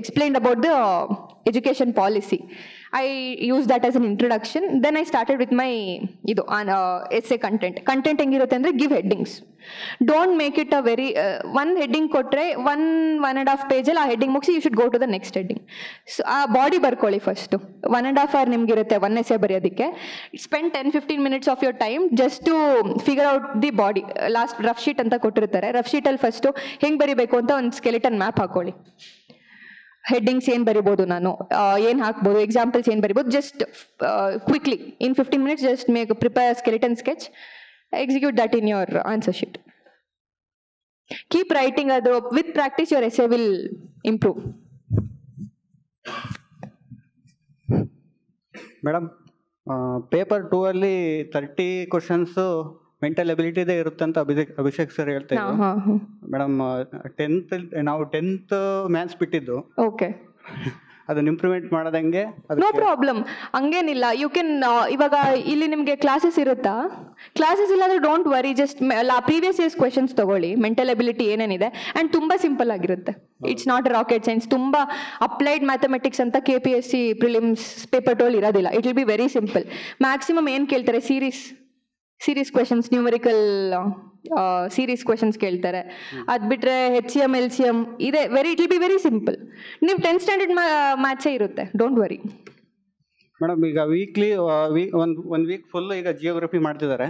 explained about the education policy. I used that as an introduction. Then I started with my essay content. Content ಹೆಂಗಿರುತ್ತೆ ಅಂದರೆ, give headings. Don't make it a very one heading ಕೊಟ್ಟರೆ 1.5 ಪೇಜಲ್ಲಿ ಆ heading ಮುಗಿಸಿ you should go to the next heading. So ಆ body ಬರ್ಕೊಳ್ಳಿ first. 1.5 hour ನಿಮ್ಗಿರುತ್ತೆ one essay ಬರೆಯೋದಕ್ಕೆ. Spend 10-15 minutes of your time just to figure out the body. Last rough sheet ಅಂತ ಕೊಟ್ಟಿರ್ತಾರೆ. Rough ಶೀಟಲ್ಲಿ first ಹೆಂಗೆ ಬರಿಬೇಕು ಅಂತ ಒಂದು ಸ್ಕೆಲಿಟನ್ ಮ್ಯಾಪ್ ಹಾಕೊಳ್ಳಿ. ಹೆಡ್ಡಿಂಗ್ಸ್ ಏನು ಬರಿಬೋದು, ನಾನು ಏನು ಹಾಕ್ಬೋದು, ಎಕ್ಸಾಂಪಲ್ಸ್ ಏನು ಬರಿಬೋದು, just quickly in 15 minutes just prepare skeleton sketch, execute that in your answer sheet. Keep writing. With practice your essay will improve. Madam, paper 2 ಅಲ್ಲಿ 30 questions ಮೆಂಟಲ್ ಎಬಿಲಿಟಿದೇ ಇರುತ್ತೆ ಅಂತ ಅಭಿಷೇಕ್ ಸರ್ ಹೇಳ್ತಾ ಇದ್ರು. ಮೇಡಮ್, 10th ಮ್ಯಾಥ್ಸ್ ಬಿಟ್ಟಿದ್ದು. Okay, ಅದನ್ನ improvement ಮಾಡೋದಂಗೆ. No problem, ಹಂಗೇನಿಲ್ಲ. You can ಇವಾಗ ಇಲ್ಲಿ ನಿಮಗೆ ಕ್ಲಾಸಸ್ ಇರುತ್ತಾ? ಕ್ಲಾಸಸ್ ಇಲ್ಲಾಂದ್ರೆ don't worry, just previous years questions ತಗೊಳ್ಳಿ, ಮೆಂಟಲ್ ಎಬಿಲಿಟಿ ಏನೇನಿದೆ. ಆ್ಯಂಡ್ ತುಂಬ ಸಿಂಪಲ್ ಆಗಿರುತ್ತೆ. It's not rocket science. ತುಂಬ ಅಪ್ಲೈಡ್ ಮ್ಯಾಥಮೆಟಿಕ್ಸ್ ಅಂತ KPSC ಪ್ರಿಲಿಮ್ಸ್ ಪೇಪರ್ 2 ಇರೋದಿಲ್ಲ. It will be very simple. Maximum ಏನು ಕೇಳ್ತಾರೆ, series questions, numerical series questions ಕೇಳ್ತಾರೆ. ಅದು ಬಿಟ್ಟರೆ HCM LCM ಇದೆ, it will be very simple. ನೀವು 10th ಸ್ಟ್ಯಾಂಡರ್ಡ್ ಮ್ಯಾಥ್ಸೇ ಇರುತ್ತೆ, ಡೋಂಟ್ ವರಿ. ಮೇಡಮ್ ಈಗ ವೀಕ್ಲಿ ಒಂದು ವೀಕ್ ಫುಲ್ ಈಗ ಜಿಯೋಗ್ರಫಿ ಮಾಡ್ತಿದ್ದಾರೆ.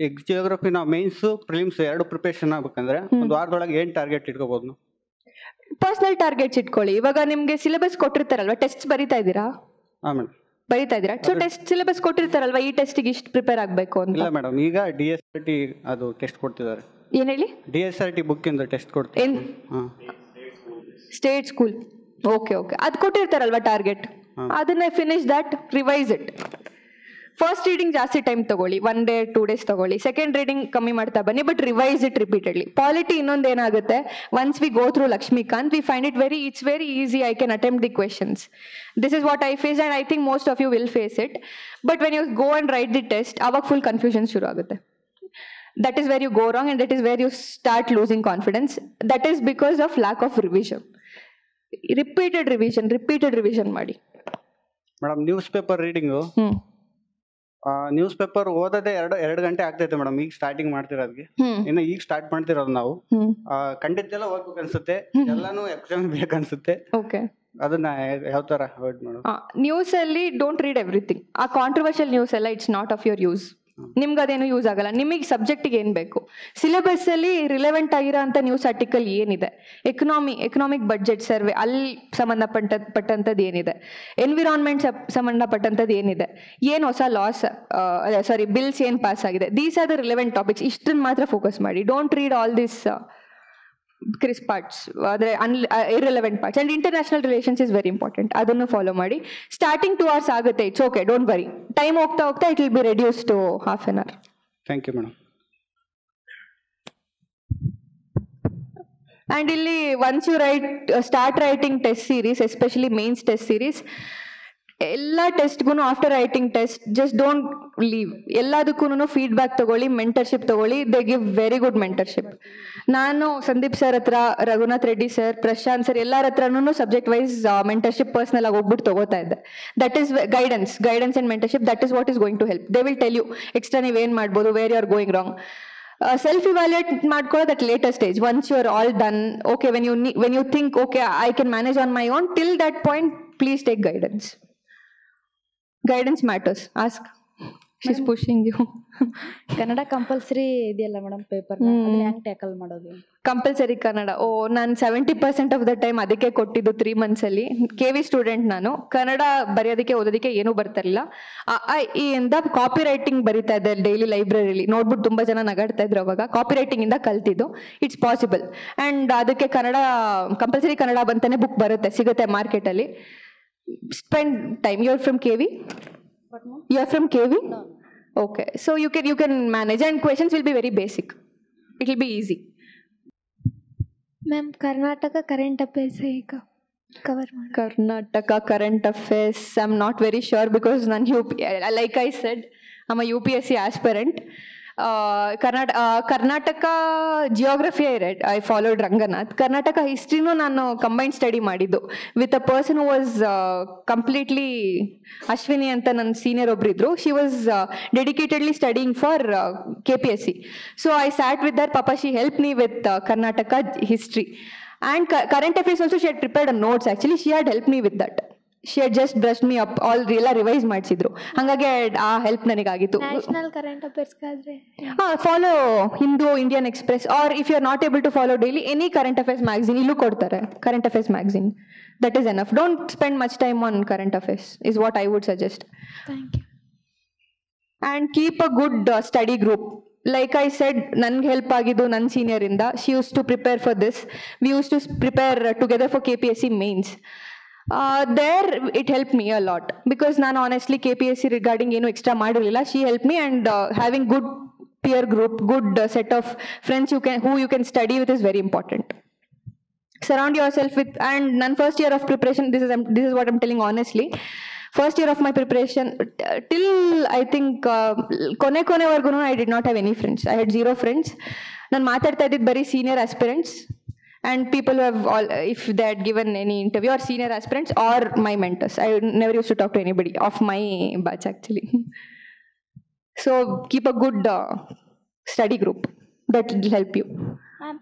ಈಗ ಜಿಯೋಗ್ರಫಿ ನಾವು ಮೇನ್ಸು ಪ್ರಿಲಿಮ್ಸ್ 2 ಪ್ರಿಪರೇಷನ್ ಆಗ್ಬೇಕಂದ್ರೆ ಒಂದು ವಾರದೊಳಗೆ ಏನು ಟಾರ್ಗೆಟ್ ಇಟ್ಕೋಬಹುದು? ಪರ್ಸನಲ್ ಟಾರ್ಗೆಟ್ಸ್ ಇಟ್ಕೊಳ್ಳಿ. ಇವಾಗ ನಿಮಗೆ ಸಿಲೆಬಸ್ ಕೊಟ್ಟಿರ್ತಾರಲ್ವಾ, ಟೆಸ್ಟ್ ಬರಿತಾ ಇದ್ದೀರಾ? ಹಾಂ ಮೇಡಮ್, ಬರಿತಾ ಇದ್ದೀರಾ? ಸೊ ಟೆಸ್ಟ್ ಸಿಲೆಬಸ್ ಕೊಟ್ಟಿರ್ತಾರಲ್ವಾ, ಈ ಟೆಸ್ಟಿಗೆ ಇಷ್ಟು ಪ್ರಿಪೇರ್ ಆಗಬೇಕು ಅಂತ. ಇಲ್ಲ ಮೇಡಮ್, ಈಗ DSRT ಅದು ಟೆಸ್ಟ್ ಕೊಡ್ತಿದ್ದಾರೆ. ಏನು ಹೇಳಿ? DSRT ಬುಕ್ಕಿಂದ ಟೆಸ್ಟ್ ಕೊಡ್ತಾರೆ. ಹಾಂ, ಸ್ಟೇಟ್ ಸ್ಕೂಲ್. ಓಕೆ, ಅದು ಕೊಟ್ಟಿರ್ತಾರಲ್ವಾ ಟಾರ್ಗೆಟ್, ಅದನ್ನ finish that, revise it. First reading ಜಾಸ್ತಿ ಟೈಮ್ ತಗೊಳ್ಳಿ, 1 day 2 days ತಗೊಳ್ಳಿ. ಸೆಕೆಂಡ್ ರೀಡಿಂಗ್ ಕಮ್ಮಿ ಮಾಡ್ತಾ ಬನ್ನಿ, but revise it repeatedly. Polity ಇನ್ನೊಂದು ಏನಾಗುತ್ತೆ, once we go through Laxmikanth, we find it it's very easy. I can attempt the questions. This is what I face and I think most of you will face it. But when you go and write the test, ಅವಾಗ full confusion ಶುರು ಆಗುತ್ತೆ. That is where you go wrong and that is where you start losing confidence. That is because of lack of revision. Repeated revision ಮಾಡಿ. Madam, newspaper reading, newspaper ಓದೋದೇ 2 ಗಂಟೆ ಆಗ್ತೈತೆ madam. ಈಗ starting ಮಾಡ್ತಿರೋದ್ಗೆ, ಇನ್ನು ಈಗ start ಮಾಡ್ತಿರೋದು ನಾವು. ಖಂಡಿತೆಲ್ಲ ಓದ್ಬೇಕು ಅನ್ಸುತ್ತೆ, ಎಲ್ಲಾನು ಎಕ್ಸಾಮ್ ಬೇಕನ್ಸುತ್ತೆ. ಓಕೆ, ಅದನ್ನ ಯಾವ ತರ ಅವಾಯ್ಡ್ ಮಾಡೋದು? ನ್ಯೂಸ್ ಅಲ್ಲಿ ಡೋಂಟ್ ರೀಡ್ ಎವ್ರಿಥಿಂಗ್. ಆ ಕಾಂಟ್ರವರ್ಷಿಯಲ್ ನ್ಯೂಸ್ ಎಲ್ಲ it's not of your use. ನಿಮ್ಗೆ ಅದೇನು ಯೂಸ್ ಆಗಲ್ಲ. ನಿಮಗೆ ಸಬ್ಜೆಕ್ಟಿಗೆ ಏನು ಬೇಕು, ಸಿಲೆಬಸ್ ಅಲ್ಲಿ ರಿಲೆವೆಂಟ್ ಆಗಿರೋ ಅಂತ ನ್ಯೂಸ್ ಆರ್ಟಿಕಲ್ ಏನಿದೆ, ಎಕನಾಮಿಕ್ ಬಡ್ಜೆಟ್ ಸರ್ವೆ ಅಲ್ಲಿ ಸಂಬಂಧಪಟ್ಟಂಥದ್ದು ಏನಿದೆ, ಎನ್ವಿರಾನ್ಮೆಂಟ್ ಸಂಬಂಧಪಟ್ಟಂಥದ್ದು ಏನಿದೆ, ಏನು ಹೊಸ ಬಿಲ್ಸ್ ಏನು ಪಾಸ್ ಆಗಿದೆ, these are the relevant topics. ಇಷ್ಟನ್ನು ಮಾತ್ರ ಫೋಕಸ್ ಮಾಡಿ. Don't read all this crisp parts, ಆದರೆ irrelevant parts. And international relations is very important, ಅದನ್ನು ಫಾಲೋ ಮಾಡಿ. ಸ್ಟಾರ್ಟಿಂಗ್ 2 hours ಆಗುತ್ತೆ, it's okay, don't worry. Time ಹೋಗ್ತಾ it will be reduce to half an hour. Thank you madam. And ಇಲ್ಲಿ once you start writing test series, especially mains test series, ಎಲ್ಲ ಟೆಸ್ಟ್ಗೂ after writing test just don't leave. ಎಲ್ಲದಕ್ಕೂ feedback ತಗೊಳ್ಳಿ, mentorship ತಗೊಳ್ಳಿ. They give very good mentorship. ನಾನು Sandeep sir ಹತ್ರ, Raghunath Reddy sir, Prashant sir, ಎಲ್ಲರ ಹತ್ರನೂ ಸಬ್ಜೆಕ್ಟ್ ವೈಸ್ ಮೆಂಟರ್ಶಿಪ್ ಪರ್ಸನಲ್ ಆಗಿ ಹೋಗ್ಬಿಟ್ಟು ತಗೋತಾ ಇದ್ದೆ. That is guidance and mentorship. That is what is going to help. They will tell you extra ನೀವೇನು ಮಾಡ್ಬೋದು, where you are going wrong. Self evaluate ಮಾಡ್ಕೊಳ್ಳೋದು at later stage. Once you are all done, okay, when you think okay I can manage on my own, till that point please take guidance. Guidance matters. Ask. She's pushing you. Kannada compulsory ಇದೆಯಲ್ಲ madam paper, ಅದನ್ನ ಹೆಂಗ್ tackle ಮಾಡೋದು? Compulsory Kannada. ನಾನು 70% of the time ಅದಕ್ಕೆ ಕೊಟ್ಟಿದ್ದು 3 months ಅಲ್ಲಿ. KV student ನಾನು. ಕನ್ನಡ ಬರೆಯೋದಕ್ಕೆ ಓದೋದಕ್ಕೆ ಏನೂ ಬರ್ತಿರ್ಲಿಲ್ಲ. ಇಂದ ಕಾಪಿ ರೈಟಿಂಗ್ ಬರೀತಾ ಇದ್ದೆ ಡೈಲಿ ಲೈಬ್ರರಿಲಿ. ನೋಡ್ಬಿಟ್ಟು ತುಂಬಾ ಜನ ನಗಾಡ್ತಾ ಇದ್ರು ಅವಾಗ. ಕಾಪಿ ರೈಟಿಂಗ್ ಇಂದ ಕಲ್ತಿದ್ದು. It's possible. ಅಂಡ್ ಅದಕ್ಕೆ ಕನ್ನಡ ಕಂಪಲ್ಸರಿ ಕನ್ನಡ ಬಂತಾನೆ ಬುಕ್ ಬರುತ್ತೆ, ಸಿಗುತ್ತೆ ಮಾರ್ಕೆಟ್ ಅಲ್ಲಿ. Spend time. You're from KV? You're from KV? No. Okay. So you can manage and questions will be very basic. It will be easy. Ma'am, Karnataka current affairs cover ಮಾಡಿ. Karnataka current affairs, I'm not very sure because like I said, I'm a UPSC aspirant. Karnataka geography I followed Ranganath. Karnataka history ನಾನು combine study ಮಾಡಿದ್ದು with a person who was completely, Ashwini ಅಂತ ನನ್ನ senior ಒಬ್ರಿದ್ರು. She was dedicatedly studying for KPSC. So I sat with her. ಪಾಪ she help me with Karnataka history and current affairs also. She had prepared a notes actually. She had helped me with that. She had just brushed me up, ಎಲ್ಲ revise ಮಾಡಿಸಿದ್ರು. ಹಾಗಾಗಿ ಆ help ನನಗಾಗಿತ್ತು. National current affairs ಆದ್ರೆ follow Hindu, Indian Express, or if you are not able to follow daily, any current affairs magazine ಇಲ್ಲೂ ಕೊಡ್ತಾರೆ. Current affairs magazine, that is enough. Don't spend much time on current affairs is what I would suggest. Thank you. And keep a good study group. Like I said, ನನಗೆ help ಆಗಿದ್ದು ನನ್ನ senior ಇಂದ. She used to prepare for this. We used to prepare together for KPSC mains. There it helped me a lot because ನಾನು honestly KPSC regarding ಏನು extra ಮಾಡಿರಲಿಲ್ಲ. She helped me, and having good peer group, good set of friends who you can study with is very important. Surround yourself with, and ನನ್ನ first year of preparation, this is what I'm telling honestly. First year of my preparation till I think ಕೊನೆವರೆಗೂ I did not have any friends. I had 0 friends. ನಾನು ಮಾತಾಡ್ತಾ ಇದ್ದಿದ್ದು ಬರೀ senior aspirants and people who have if they had given any interview, or senior aspirants or my mentors. I never used to talk to anybody of my batch actually. So keep a good study group. That will help you. Ma'am,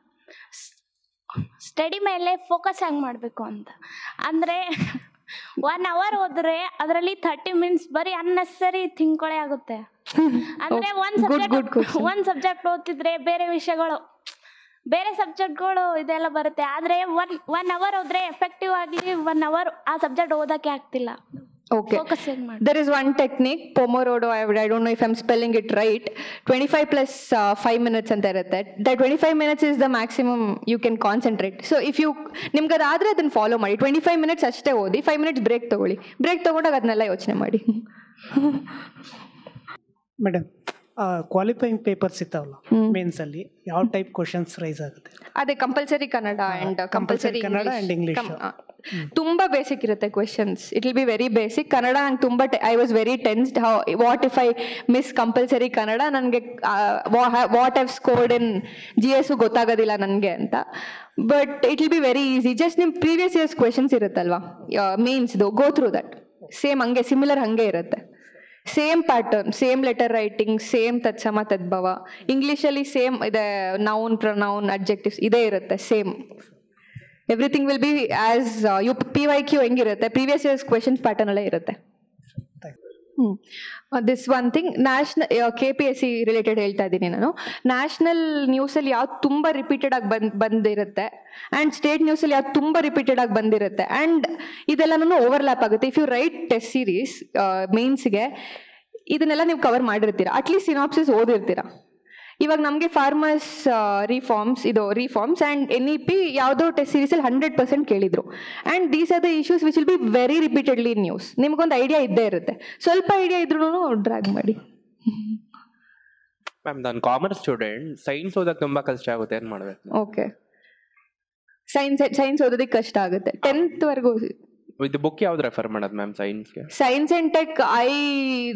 study ಮೇಲೆ focus ಹೆಂಗೆ ಮಾಡಬೇಕು ಅಂತ ಅಂದರೆ 1 hour ಹೋದ್ರೆ ಅದರಲ್ಲಿ 30 minutes ಬರೀ unnecessary ಥಿಂಕ್ಗಳೇ ಆಗುತ್ತೆ. ಅಂದರೆ ಒಂದು ಸಬ್ಜೆಕ್ಟ್ ಓದ್ತಿದ್ರೆ ಬೇರೆ ವಿಷಯಗಳು, ಬೇರೆ ಸಬ್ಜೆಕ್ಟ್ಗಳು ಇದೆಲ್ಲ ಬರುತ್ತೆ. ಆದರೆ ಒನ್ ಅವರ್ ಹೋದ್ರೆ ಎಫೆಕ್ಟಿವ್ ಆಗಿ 1 hour ಆ ಸಬ್ಜೆಕ್ಟ್ ಓದೋಕ್ಕೆ ಆಗ್ತಿಲ್ಲ. Okay. There is one technique, Pomodoro. I don't know if I'm spelling it right. 25 plus 5 minutes anta irutte. That 25 minutes is the maximum you can concentrate. So if you nimge adadre adan follow ಮಾಡಿ 25 minutes ಅಷ್ಟೇ ಓದಿ, 5 minutes break ತಗೊಳ್ಳಿ. Break ತಗೊಂಡಾಗ ಅದನ್ನೆಲ್ಲ ಯೋಚನೆ ಮಾಡಿ. Madam, qualifying papers ಇರ್ತಾವಲ್ಲ mains ಅಲ್ಲಿ, ಯಾವ ಟೈಪ್ ಕ್ವಶನ್ಸ್ ರೈಸ್ ಆಗುತ್ತೆ? ಅದೇ compulsory Kannada and compulsory Kannada and English. ತುಂಬಾ ಬೇಸಿಕ್ ಇರುತ್ತೆ questions. It will be very basic. Kannada ನಂಗೆ ತುಂಬಾ I was very tensed. What if I miss compulsory Kannada, ನನಗೆ what have scored in GS ಗೊತ್ತಾಗೋದಿಲ್ಲ ನನಗೆ ಅಂತ. But it will be very easy. Just ನಿಮ್ಮ previous years questions ಇರುತ್ತಲ್ವಾ ಮೇನ್ಸ್ದು, ಗೋ ಥ್ರೂ ದಟ್. ಸೇಮ್ ಹಂಗೆ ಸಿಮಿಲರ್ ಹಂಗೆ ಇರುತ್ತೆ. Same pattern, same letter writing, same ತತ್ಸಮ ತದ್ಭವ. ಇಂಗ್ಲೀಷಲ್ಲಿ ಸೇಮ್ ಇದೆ, ನೌನ್ ಪ್ರೊನೌನ್ ಅಡ್ಜೆಕ್ಟಿವ್ಸ್ ಇದೇ ಇರುತ್ತೆ same. Everything will be as PYQ ಹೆಂಗಿರುತ್ತೆ, ಪ್ರೀವಿಯಸ್ ಇಯರ್ಸ್ ಕ್ವೆಶನ್ಸ್ ಪ್ಯಾಟರ್ನ್ ಅಲ್ಲೇ ಇರುತ್ತೆ. This one thing. National KPSC related ಹೇಳ್ತಾ ಇದ್ದೀನಿ ನಾನು. ನ್ಯಾಷನಲ್ ನ್ಯೂಸಲ್ಲಿ ಯಾವ್ದು ತುಂಬ ರಿಪೀಟೆಡ್ ಆಗಿ ಬಂದಿರುತ್ತೆ ಆ್ಯಂಡ್ ಸ್ಟೇಟ್ ನ್ಯೂಸಲ್ಲಿ ಯಾವ್ದು ತುಂಬ ರಿಪೀಟೆಡ್ ಆಗಿ ಬಂದಿರುತ್ತೆ ಆ್ಯಂಡ್ ಇದೆಲ್ಲನೂ ಓವರ್ಲ್ಯಾಪ್ ಆಗುತ್ತೆ. If you write test series ಮೇನ್ಸ್ಗೆ ಇದನ್ನೆಲ್ಲ ನೀವು ಕವರ್ ಮಾಡಿರ್ತೀರ, ಅಟ್ಲೀಸ್ಟ್ ಸಿನಾಪ್ಸಿಸ್ ಓದಿರ್ತೀರ. ಇವಾಗ ನಮಗೆ ಫಾರ್ಮರ್ಸ್ ರಿಫಾರ್ಮ್ಸ್ ಆ್ಯಂಡ್ NEP ಯಾವುದೋ ಟೆಸ್ಟ್ ಸೀರೀಸಲ್ಲಿ 100% ಕೇಳಿದ್ರು. And these are the issues which will be very repeatedly in news. ನಿಮ್ಗೊಂದು ಐಡಿಯಾ ಇದ್ದೇ ಇರುತ್ತೆ, ಸ್ವಲ್ಪ ಐಡಿಯಾ ಇದ್ರೂ ಡ್ರ್ಯಾಗ್ ಮಾಡಿ. ಮ್ಯಾಮ್, ನಾನು ಕಾಮರ್ಸ್ ಸ್ಟೂಡೆಂಟ್, ಸೈನ್ಸ್ ಓದಕ್ಕೆ ತುಂಬ ಕಷ್ಟ ಆಗುತ್ತೆ, ಏನು ಮಾಡಬೇಕು? ಓಕೆ, ಸೈನ್ಸ್ ಓದೋದಕ್ಕೆ ಕಷ್ಟ ಆಗುತ್ತೆ 10th ವರೆಗೂ. ಇದು ಬುಕ್ ಯಾವ್ದು ರೆಫರ್ ಮಾಡೋದು ma'am ಸೈನ್ಸ್ಗೆ? Science and Tech, I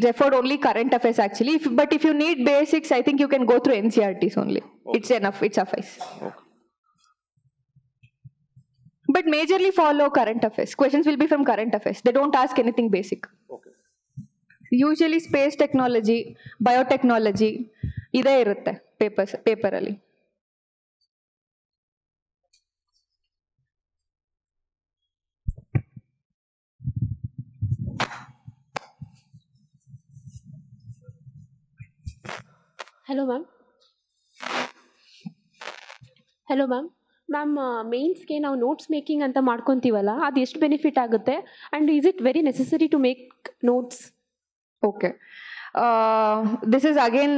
referred only current affairs actually. But if you need basics, I think you can go through NCERTs only. Okay. It's enough, it suffice. Okay. But majorly follow current affairs. Questions will be from current affairs. They don't ask anything basic. Okay. Usually space technology, biotechnology, ಇದೇ ಇರುತ್ತೆ ಪೇಪರಲ್ಲಿ. Hello ma'am. ಮೇನ್ಸ್ಗೆ ನಾವು notes making ಅಂತ ಮಾಡ್ಕೊತೀವಲ್ಲ, ಅದು ಎಷ್ಟು benefit ಆಗುತ್ತೆ and is it very necessary to make notes? Okay, this is again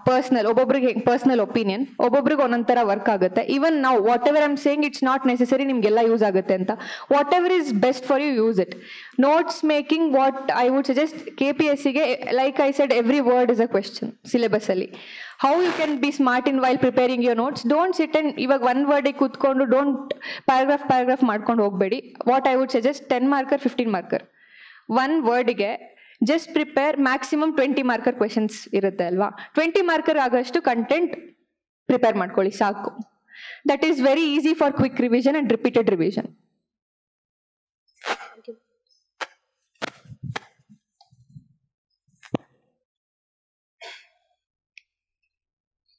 personal, ಒಬ್ಬೊಬ್ರಿಗೆ personal opinion, ಒಬ್ಬೊಬ್ರಿಗೆ ಒಂದೊಂಥರ ವರ್ಕ್ ಆಗುತ್ತೆ. ಈವನ್ ನಾವು whatever I'm saying it's not necessary ನಿಮ್ಗೆಲ್ಲ ಯೂಸ್ ಆಗುತ್ತೆ ಅಂತ. Whatever is best for you, use it. Notes making, what I would suggest KPSCಗೆ, like I said, every word is a question ಸಿಲೆಬಸ್ಸಲ್ಲಿ. How you can be smart in while preparing your notes. Don't sit and ಇವಾಗ one ವರ್ಡಿಗೆ ಕೂತ್ಕೊಂಡು don't paragraph ಮಾಡ್ಕೊಂಡು ಹೋಗಬೇಡಿ. What I would suggest, 10 marker 15 marker ಒನ್ ವರ್ಡಿಗೆ just prepare. Maximum 20 marker questions ಇರುತ್ತೆ ಅಲ್ವಾ, 20 marker ಆಗೋಷ್ಟು ಕಂಟೆಂಟ್ ಪ್ರಿಪೇರ್ ಮಾಡ್ಕೊಳ್ಳಿ ಸಾಕು. That is very easy for quick revision and repeated revision.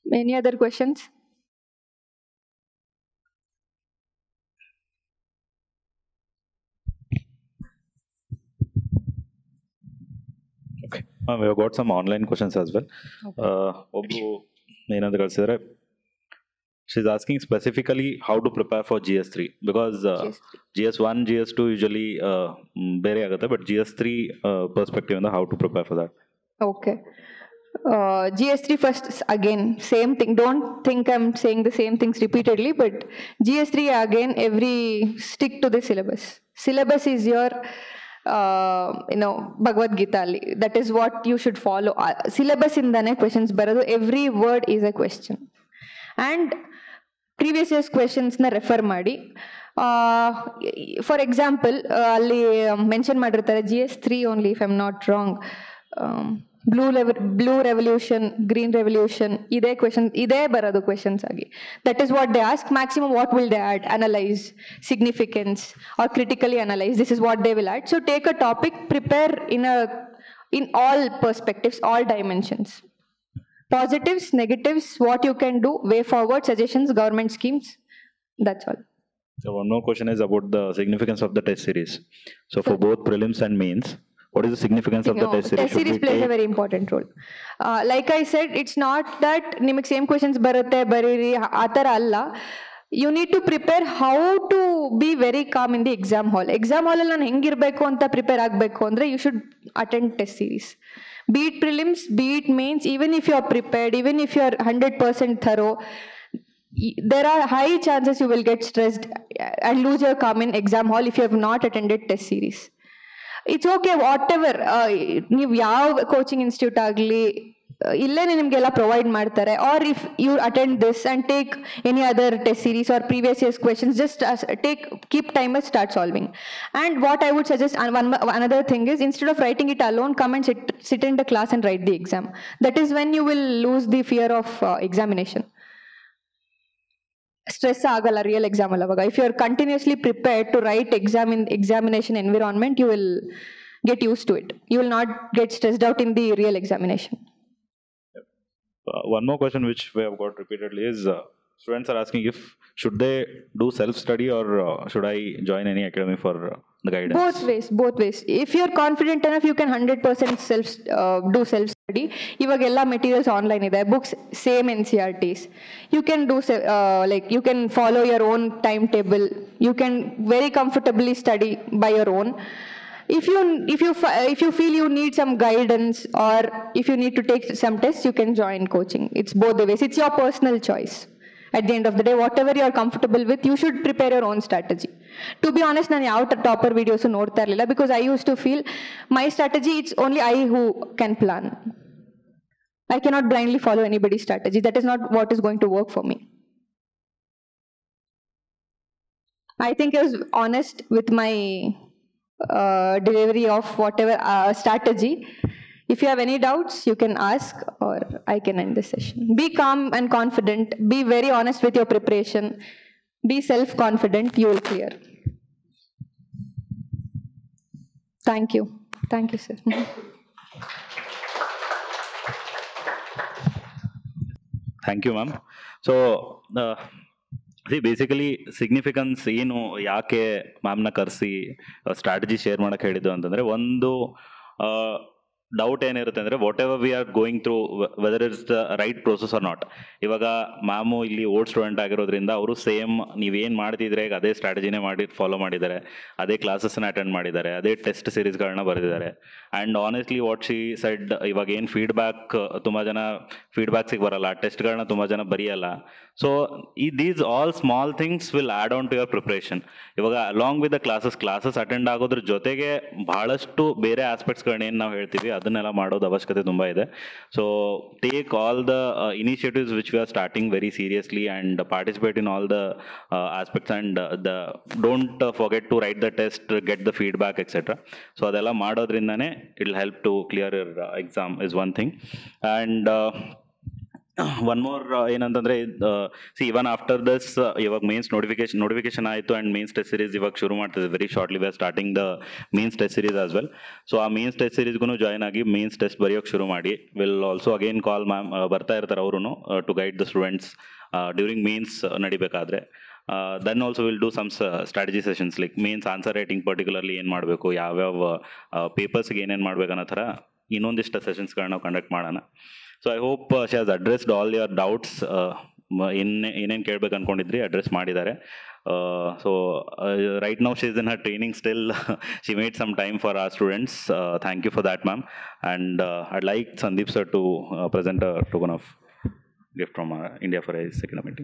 Any other questions? We have got some online questions as well. She's asking specifically how to prepare for GS3 because GS1, GS2 usually ಬೇರೆ ಆಗುತ್ತೆ, but GS3 perspective and how to prepare for that. Okay. GS3 first, again same thing, don't think I'm saying the same things repeatedly, but GS3 again, stick to the syllabus is your Bhagavad Gita ali, that is what you should follow. Syllabus indane questions baradu, every word is a question and previous year's questions na refer ಮಾಡಿ. For example ಅಲ್ಲಿ mention ಮಾಡಿರ್ತಾರೆ GS3 only, if I'm not wrong, blue revolution, green revolution, ಇದೇ question, ಇದೇ ಬರೋದು questions ಆಗಿ. That is what they ask. Maximum what will they add, analyse, significance or critically analyse, this is what they will add. So take a topic, prepare in all perspectives, all dimensions. Positives, negatives, what you can do, way forward, suggestions, government schemes. That's all. So one more question is about the significance of the test series. So for both prelims and mains, what is the significance of the test series? Test series plays a very important role. Like I said, it's not that ನಿಮಗೆ same questions ಬರುತ್ತೆ ಬರೀರಿ ಆ ಥರ ಅಲ್ಲ. You need to prepare how to be very calm in the exam hall. Exam ಹಾಲಲ್ಲಿ ನಾನು ಹೆಂಗಿರಬೇಕು ಅಂತ ಪ್ರಿಪೇರ್ ಆಗಬೇಕು ಅಂದರೆ you should attend test series. Be it prelims, be it mains, even if you are prepared, even if you are 100% thorough, there are high chances you will get stressed and lose your calm in exam hall if you have not attended test series. It's okay, whatever, ನೀವು ಯಾವ coaching institute ಆಗಲಿ ಇಲ್ಲೇ ನಿಮಗೆಲ್ಲ provide ಮಾಡ್ತಾರೆ. Or if you attend this and take any other test series or previous years questions, just keep time and start solving. And what I would suggest, another thing is, instead of writing it alone, come and sit in the class and write the exam. That is when you will lose the fear of examination. Stress ಆಗಲ್ಲ real exam ಅಲ್ಲಿ ಅವಾಗ. If you are continuously prepared to write exam in examination environment, you will get used to it. You will not get stressed out in the real examination. One more question which we have got repeatedly is students are asking if should they do self-study or should I join any academy for the guidance? Both ways. If you are confident enough, you can 100% do self-study. ಇವಾಗೆಲ್ಲ materials online ಇದೆ, books same NCERTs. You can do like you can follow your own timetable. You can very comfortably study by your own. If you feel you need some guidance or if you need to take some tests, you can join coaching. It's both the ways. It's your personal choice. At the end of the day, whatever you are comfortable with, you should prepare your own strategy. To be honest, ನಾನು ಯಾವ topper videos ನೋಡ್ತಾ ಇರಲಿಲ್ಲ, because I used to feel my strategy, it's only I who can plan. I cannot blindly follow anybody's strategy. That is not what is going to work for me. I think I was honest with my delivery of whatever strategy. If you have any doubts, you can ask or I can end this session. Be calm and confident. Be very honest with your preparation. Be self-confident. You will clear. Thank you. Thank you, sir. Thank you, ma'am. So, basically significance ಏನು, ಯಾಕೆ ಮ್ಯಾಮ್ನ ಕರೆಸಿ strategy share ಮಾಡೋಕ್ಕೆ ಹೇಳಿದ್ದು ಅಂತಂದರೆ, ಒಂದು doubt ಏನಿರುತ್ತೆ ಅಂದರೆ whatever we are going through whether it's the right process or not. ಇವಾಗ ಮ್ಯಾಮು ಇಲ್ಲಿ ಓಲ್ಡ್ ಸ್ಟೂಡೆಂಟ್ ಆಗಿರೋದ್ರಿಂದ ಅವರು ಸೇಮ್ ನೀವೇನು ಮಾಡ್ತಿದ್ರೆ ಈಗ ಅದೇ ಸ್ಟ್ರಾಟಜಿನೇ ಫಾಲೋ ಮಾಡಿದ್ದಾರೆ, ಅದೇ ಕ್ಲಾಸಸ್ನ ಅಟೆಂಡ್ ಮಾಡಿದ್ದಾರೆ, ಅದೇ ಟೆಸ್ಟ್ ಸೀರೀಸ್ಗಳನ್ನ ಬರೆದಿದ್ದಾರೆ. And honestly what she said, ಇವಾಗ ಏನು ಫೀಡ್ಬ್ಯಾಕ್ ತುಂಬ ಜನ ಫೀಡ್ಬ್ಯಾಕ್ಸಿಗೆ ಬರಲ್ಲ, ಟೆಸ್ಟ್ಗಳನ್ನ ತುಂಬ ಜನ ಬರೆಯಲ್ಲ. So these all small things will add on to your preparation. ಇವಾಗ along with the classes attend ಆಗೋದ್ರ ಜೊತೆಗೆ ಬಹಳಷ್ಟು ಬೇರೆ ಆಸ್ಪೆಕ್ಟ್ಸ್ಗಳನ್ನೇನು ನಾವು ಹೇಳ್ತೀವಿ ಅದನ್ನೆಲ್ಲ ಮಾಡೋದು ಅವಶ್ಯಕತೆ ತುಂಬ ಇದೆ. So take all the initiatives which we are starting very seriously and participate in all the aspects and don't forget to write the test, get the feedback et cetera. So ಅದೆಲ್ಲ ಮಾಡೋದ್ರಿಂದನೇ it will help to clear your exam is one thing. And one more ಏನಂತಂದರೆ, even after this ಇವಾಗ mains notification ಆಯಿತು and mains test series ಇವಾಗ ಶುರು ಮಾಡ್ತಿದೆ very shortly. We are starting the mains test series as well. So ಆ mains test ಸೀರೀಸ್ಗೂ join ಆಗಿ mains test ಬರೆಯೋಕ್ಕೆ ಶುರು ಮಾಡಿ. Will also again call ma'am, ಬರ್ತಾ ಇರ್ತಾರೆ ಅವರು to guide the students during mains ನಡಿಬೇಕಾದ್ರೆ. Then also will do some strategy sessions like mains answer writing particularly ಏನು ಮಾಡಬೇಕು, ಯಾವ್ಯಾವ ಪೇಪರ್ಸ್ಗೆ ಏನೇನು ಮಾಡಬೇಕು ಅನ್ನೋ ಥರ ಇನ್ನೊಂದಿಷ್ಟು ಸೆಷನ್ಸ್ಗಳನ್ನ ನಾವು ಕಂಡಕ್ಟ್ ಮಾಡೋಣ. So I hope she has addressed all your doubts. ಏನೇನು ಕೇಳಬೇಕು ಅಂದ್ಕೊಂಡಿದ್ರಿ ಅಡ್ರೆಸ್ ಮಾಡಿದ್ದಾರೆ. So right now she is in her training still. She made some time for our students. Thank you for that ma'am. And I'd like Sandeep sir to present a token of gift from India for IAS economic.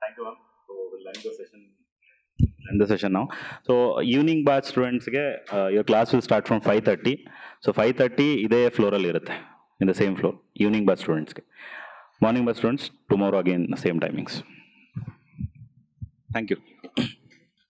Thank you, ma'am. So we'll end the session. in the session now. So evening batch students ge your class will start from 5:30. So 5:30 ide floor alli irutte, in the same floor. Evening batch students ge. Morning batch students tomorrow again same timings. Thank you.